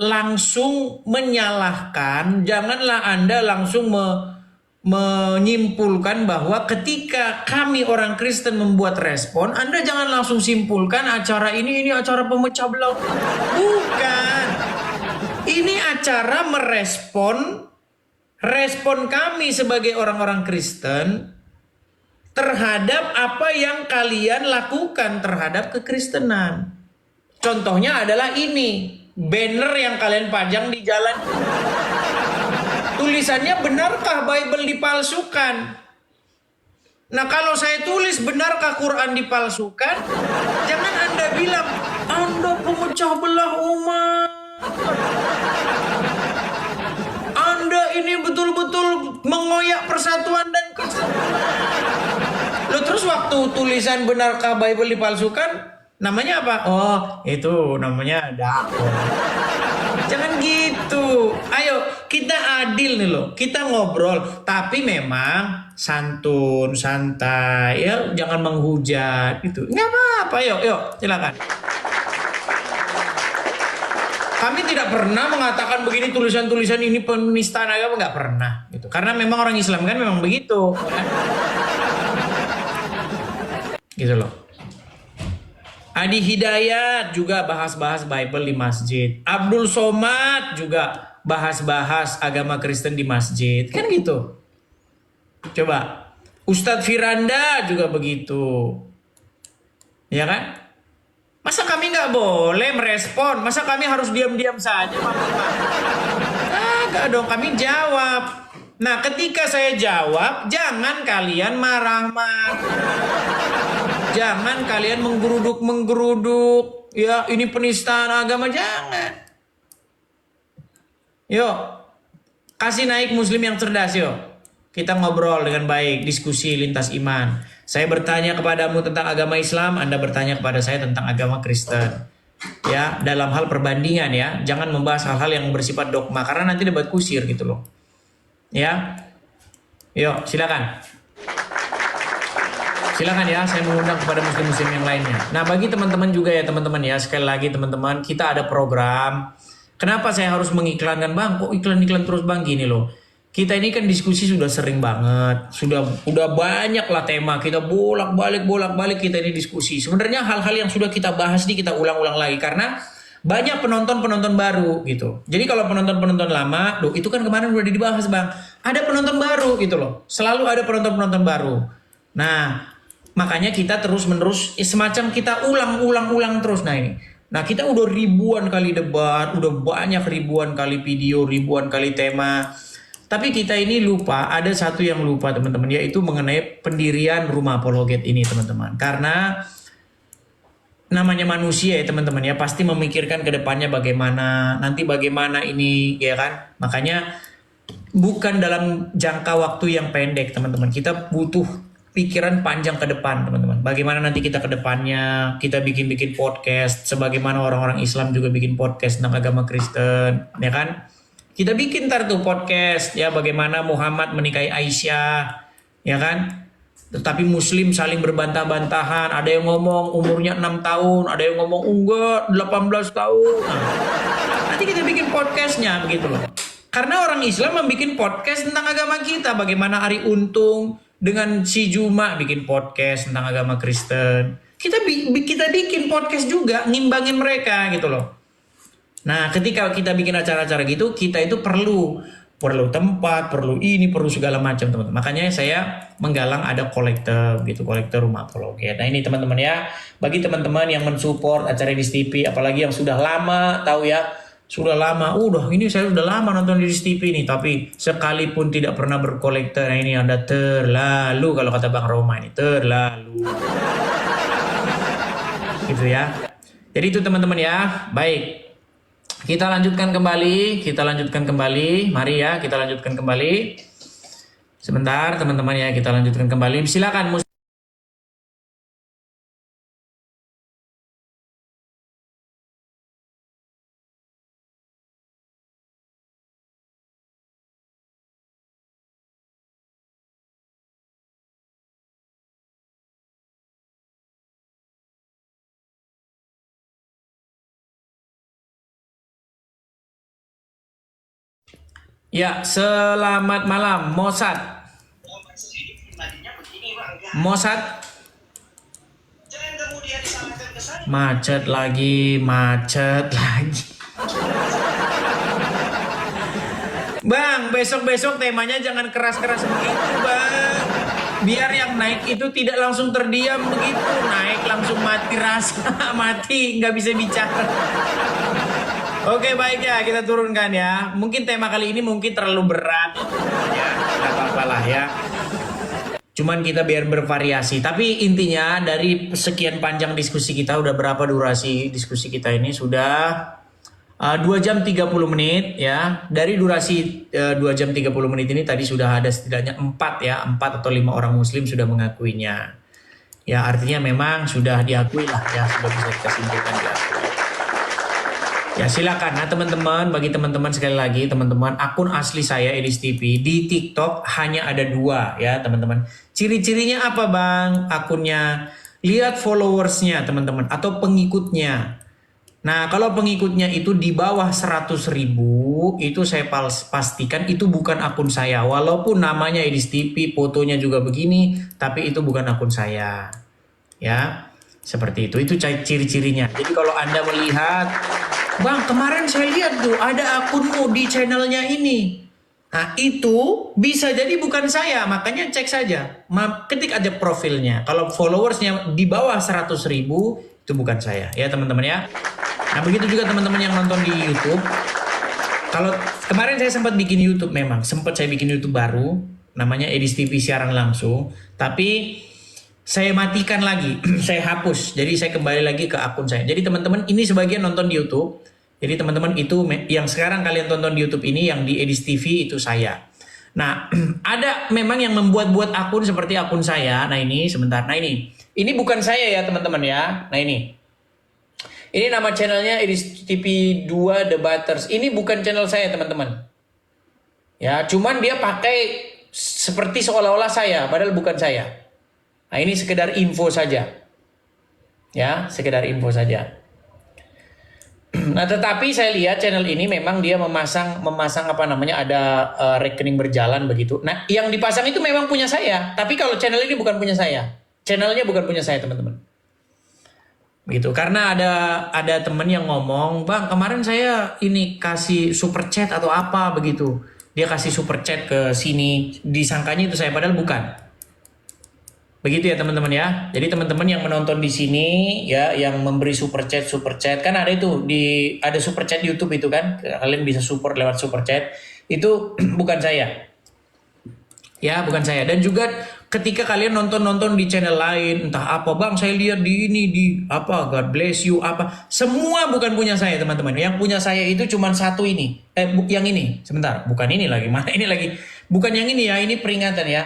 langsung menyalahkan, janganlah Anda langsung menyimpulkan bahwa ketika kami orang Kristen membuat respon, Anda jangan langsung simpulkan acara ini acara pemecah belah. Bukan. Ini acara merespon kami sebagai orang-orang Kristen terhadap apa yang kalian lakukan terhadap kekristenan. Contohnya adalah ini, banner yang kalian pajang di jalan. Tulisannya, benarkah Bible dipalsukan? Nah kalau saya tulis benarkah Quran dipalsukan, jangan Anda bilang Anda pemecah belah umat, Anda ini betul-betul mengoyak persatuan dan kesatuan. Loh terus waktu tulisan benarkah Bible dipalsukan, namanya apa? Oh itu namanya dakwah. Jangan gitu. Ayo kita adil nih loh. Kita ngobrol. Tapi memang santun, santai. Ya jangan menghujat gitu. Nggak apa-apa. Yuk silakan. Kami tidak pernah mengatakan begini tulisan-tulisan ini penistaan agama. Nggak pernah. Gitu. Karena memang orang Islam kan memang begitu. Kan? Gitu loh. Adi Hidayat juga bahas-bahas Bible di masjid. Abdul Somad juga bahas-bahas agama Kristen di masjid. Kan gitu. Coba. Ustadz Firanda juga begitu. Ya kan? Masa kami nggak boleh merespon? Masa kami harus diam-diam saja? Enggak dong, kami jawab. Nah, ketika saya jawab, jangan kalian marah-marah. Jangan kalian menggeruduk-menggeruduk. Ya, ini penistaan agama, jangan. Yuk, kasih naik muslim yang cerdas, yuk. Kita ngobrol dengan baik, diskusi lintas iman. Saya bertanya kepadamu tentang agama Islam, Anda bertanya kepada saya tentang agama Kristen. Ya, dalam hal perbandingan ya, jangan membahas hal-hal yang bersifat dogma karena nanti debat kusir gitu loh. Ya. Yuk, silakan. Silakan ya, saya mengundang kepada muslim-muslim yang lainnya. Nah, bagi teman-teman juga ya teman-teman ya, sekali lagi teman-teman, kita ada program. Kenapa saya harus mengiklankan, Bang? Kok iklan-iklan terus, Bang? Gini loh. Kita ini kan diskusi sudah sering banget, udah banyak lah tema, kita bolak-balik kita ini diskusi. Sebenarnya hal-hal yang sudah kita bahas ini kita ulang-ulang lagi karena banyak penonton-penonton baru gitu. Jadi kalau penonton-penonton lama, loh itu kan kemarin udah dibahas, Bang. Ada penonton baru gitu loh, selalu ada penonton-penonton baru. Nah, makanya kita terus-menerus semacam kita ulang-ulang terus. Nah kita udah ribuan kali debat, udah banyak ribuan kali video, ribuan kali tema. Tapi kita ini lupa, ada satu yang lupa teman-teman, yaitu mengenai pendirian rumah apologet ini teman-teman. Karena namanya manusia ya teman-teman ya, pasti memikirkan ke depannya bagaimana, nanti bagaimana ini ya kan. Makanya bukan dalam jangka waktu yang pendek teman-teman, kita butuh pikiran panjang ke depan teman-teman. Bagaimana nanti kita ke depannya, kita bikin podcast, sebagaimana orang-orang Islam juga bikin podcast tentang agama Kristen, ya kan? Kita bikin ntar tuh podcast ya bagaimana Muhammad menikahi Aisyah, ya kan? Tetapi Muslim saling berbantah-bantahan. Ada yang ngomong umurnya 6 tahun, ada yang ngomong enggak 18 tahun. Nah, nanti kita bikin podcastnya begitu loh. Karena orang Islam membuat podcast tentang agama kita. Bagaimana Ari Untung dengan si Juma bikin podcast tentang agama Kristen. Kita bikin podcast juga ngimbangin mereka gitu loh. Nah, ketika kita bikin acara-acara gitu, kita itu perlu tempat, perlu ini, perlu segala macam teman-teman. Makanya saya menggalang ada kolektor gitu, kolektor rumah apologet. Nah ini teman-teman ya, bagi teman-teman yang mensupport acara Idris TV, apalagi yang sudah lama tahu ya, sudah lama, ini saya sudah lama nonton Idris TV nih, tapi sekalipun tidak pernah berkolektor. Nah ini Anda terlalu, kalau kata Bang Roma ini terlalu. Gitu ya. Jadi itu teman-teman ya, baik. Kita lanjutkan kembali. Mari ya, kita lanjutkan kembali. Sebentar teman-teman ya, kita lanjutkan kembali. Silakan. Ya, selamat malam Mossad. Macet lagi. Bang, besok-besok temanya jangan keras-keras begitu, Bang. Biar yang naik itu tidak langsung terdiam begitu. Naik langsung mati rasa, mati, nggak bisa bicara. Oke, baik ya, kita turunkan ya. Mungkin tema kali ini mungkin terlalu berat ya, nggak apa-apa lah ya. Cuman kita biar bervariasi. Tapi intinya dari sekian panjang diskusi kita, udah berapa durasi diskusi kita ini? Sudah 2 jam 30 menit ya. Dari durasi 2 jam 30 menit ini tadi sudah ada setidaknya 4 atau 5 orang muslim sudah mengakuinya. Ya artinya memang sudah diakui lah ya, sudah bisa kita simpulkan diakui. Ya silakan. Nah teman-teman, bagi teman-teman sekali lagi teman-teman, akun asli saya Idris TV di TikTok hanya ada 2 ya teman-teman. Ciri-cirinya apa Bang? Akunnya, lihat followersnya teman-teman atau pengikutnya. Nah kalau pengikutnya itu di bawah 100.000, itu saya pastikan itu bukan akun saya. Walaupun namanya Idris TV, fotonya juga begini, tapi itu bukan akun saya. Ya. Seperti itu ciri-cirinya. Jadi kalau Anda melihat, Bang, kemarin saya lihat tuh ada akunmu di channelnya ini. Nah, itu bisa jadi bukan saya, makanya cek saja. Ketik aja profilnya. Kalau followersnya di bawah 100.000, itu bukan saya. Ya teman-teman ya. Nah, begitu juga teman-teman yang nonton di YouTube. Kalau kemarin saya sempat bikin YouTube memang. Sempat saya bikin YouTube baru. Namanya Edis TV siaran langsung. Tapi saya matikan lagi, saya hapus. Jadi saya kembali lagi ke akun saya. Jadi teman-teman ini sebagian nonton di YouTube. Jadi teman-teman itu yang sekarang kalian tonton di YouTube ini yang di Edis TV itu saya. Nah ada memang yang membuat-buat akun seperti akun saya. Nah ini sebentar. Nah ini bukan saya ya teman-teman ya. Nah ini nama channelnya Edis TV 2 Debaters. Ini bukan channel saya teman-teman. Ya cuman dia pakai seperti seolah-olah saya, padahal bukan saya. Nah ini sekedar info saja. Ya, sekedar info saja. Nah tetapi saya lihat channel ini memang dia memasang apa namanya ada rekening berjalan begitu. Nah yang dipasang itu memang punya saya. Tapi kalau channel ini bukan punya saya. Channelnya bukan punya saya teman-teman. Begitu. Karena ada teman yang ngomong, Bang kemarin saya ini kasih super chat atau apa begitu. Dia kasih super chat ke sini. Disangkanya itu saya padahal bukan. Begitu ya teman-teman ya. Jadi teman-teman yang menonton di sini ya, yang memberi super chat kan ada itu ada super chat di YouTube itu kan. Kalian bisa support lewat super chat. Itu bukan saya. Ya, bukan saya. Dan juga ketika kalian nonton di channel lain, entah apa, Bang, saya lihat di ini di apa, God bless you apa. Semua bukan punya saya, teman-teman. Yang punya saya itu cuma satu ini. Yang ini. Sebentar, bukan ini lagi. Mana ini lagi? Bukan yang ini ya, ini peringatan ya.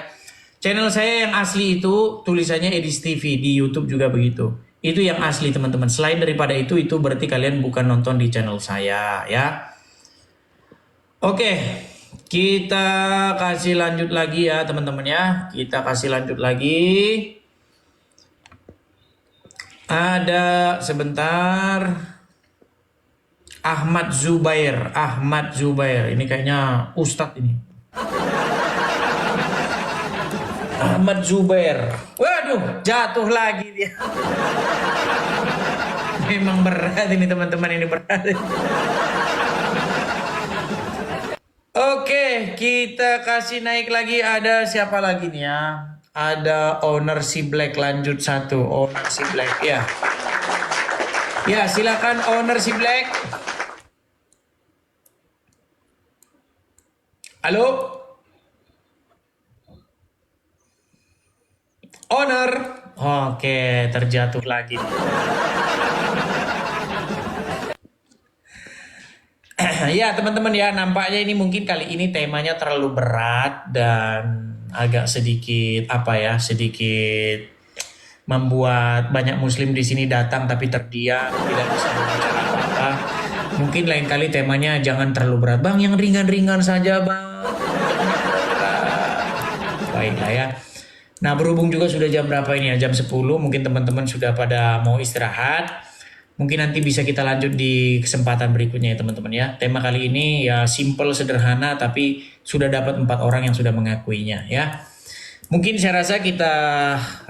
Channel saya yang asli itu tulisannya Edis TV, di YouTube juga begitu. Itu yang asli teman-teman. Selain daripada itu berarti kalian bukan nonton di channel saya ya. Oke, kita kasih lanjut lagi ya teman-teman ya. Kita kasih lanjut lagi. Ada sebentar. Ahmad Zubair. Ini kayaknya Ustadz ini. Ahmad Zubair. Waduh, jatuh lagi dia. Memang berat ini teman-teman, ini berat. Oke, kita kasih naik lagi. Ada siapa lagi nih ya? Ada owner si Black, lanjut satu. Owner si Black ya. Ya, silakan owner si Black. Halo? Owner. Oke, terjatuh lagi. Ya teman-teman ya, nampaknya ini mungkin kali ini temanya terlalu berat dan agak sedikit sedikit membuat banyak muslim di sini datang tapi terdiam, tidak bisa berbicara apa-apa. Mungkin lain kali temanya jangan terlalu berat, Bang, yang ringan-ringan saja, Bang. Baiklah ya. Nah berhubung juga sudah jam berapa ini ya, jam 10, mungkin teman-teman sudah pada mau istirahat. Mungkin nanti bisa kita lanjut di kesempatan berikutnya ya teman-teman ya. Tema kali ini ya simple, sederhana, tapi sudah dapat 4 orang yang sudah mengakuinya ya. Mungkin saya rasa kita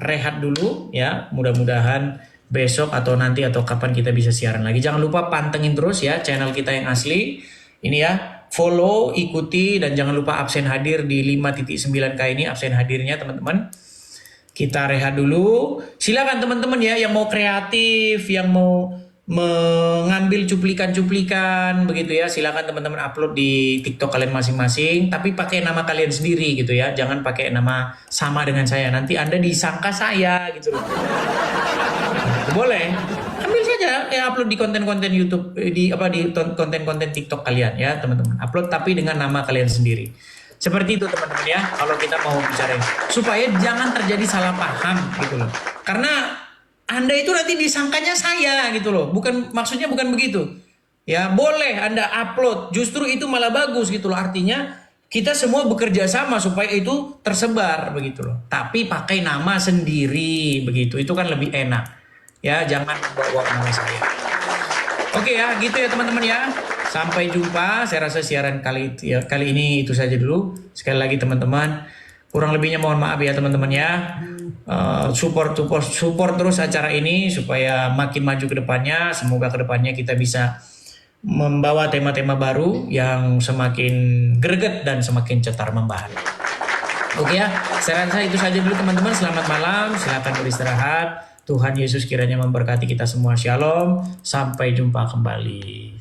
rehat dulu ya. Mudah-mudahan besok atau nanti atau kapan kita bisa siaran lagi. Jangan lupa pantengin terus ya channel kita yang asli. Ini ya, follow, ikuti, dan jangan lupa absen hadir di 5.9K ini, absen hadirnya teman-teman. Kita rehat dulu. Silakan teman-teman ya yang mau kreatif, yang mau mengambil cuplikan-cuplikan begitu ya. Silakan teman-teman upload di TikTok kalian masing-masing, tapi pakai nama kalian sendiri gitu ya. Jangan pakai nama sama dengan saya. Nanti Anda disangka saya gitu loh. Boleh. Ambil saja ya, upload di konten-konten YouTube, di konten-konten TikTok kalian ya, teman-teman. Upload tapi dengan nama kalian sendiri. Seperti itu teman-teman ya, kalau kita mau bicara supaya jangan terjadi salah paham gitu loh. Karena Anda itu nanti disangkanya saya gitu loh. Maksudnya bukan begitu. Ya, boleh Anda upload, justru itu malah bagus gitu loh. Artinya kita semua bekerja sama supaya itu tersebar begitu loh. Tapi pakai nama sendiri begitu. Itu kan lebih enak. Ya, jangan bawa nama saya. Oke ya, gitu ya teman-teman ya. Sampai jumpa. Saya rasa siaran kali ini itu saja dulu. Sekali lagi teman-teman, kurang lebihnya mohon maaf ya teman-teman ya. support terus acara ini supaya makin maju ke depannya. Semoga ke depannya kita bisa membawa tema-tema baru yang semakin greget dan semakin cetar membahana. Oke ya, saya rasa itu saja dulu teman-teman. Selamat malam, silakan beristirahat. Tuhan Yesus kiranya memberkati kita semua. Shalom, sampai jumpa kembali.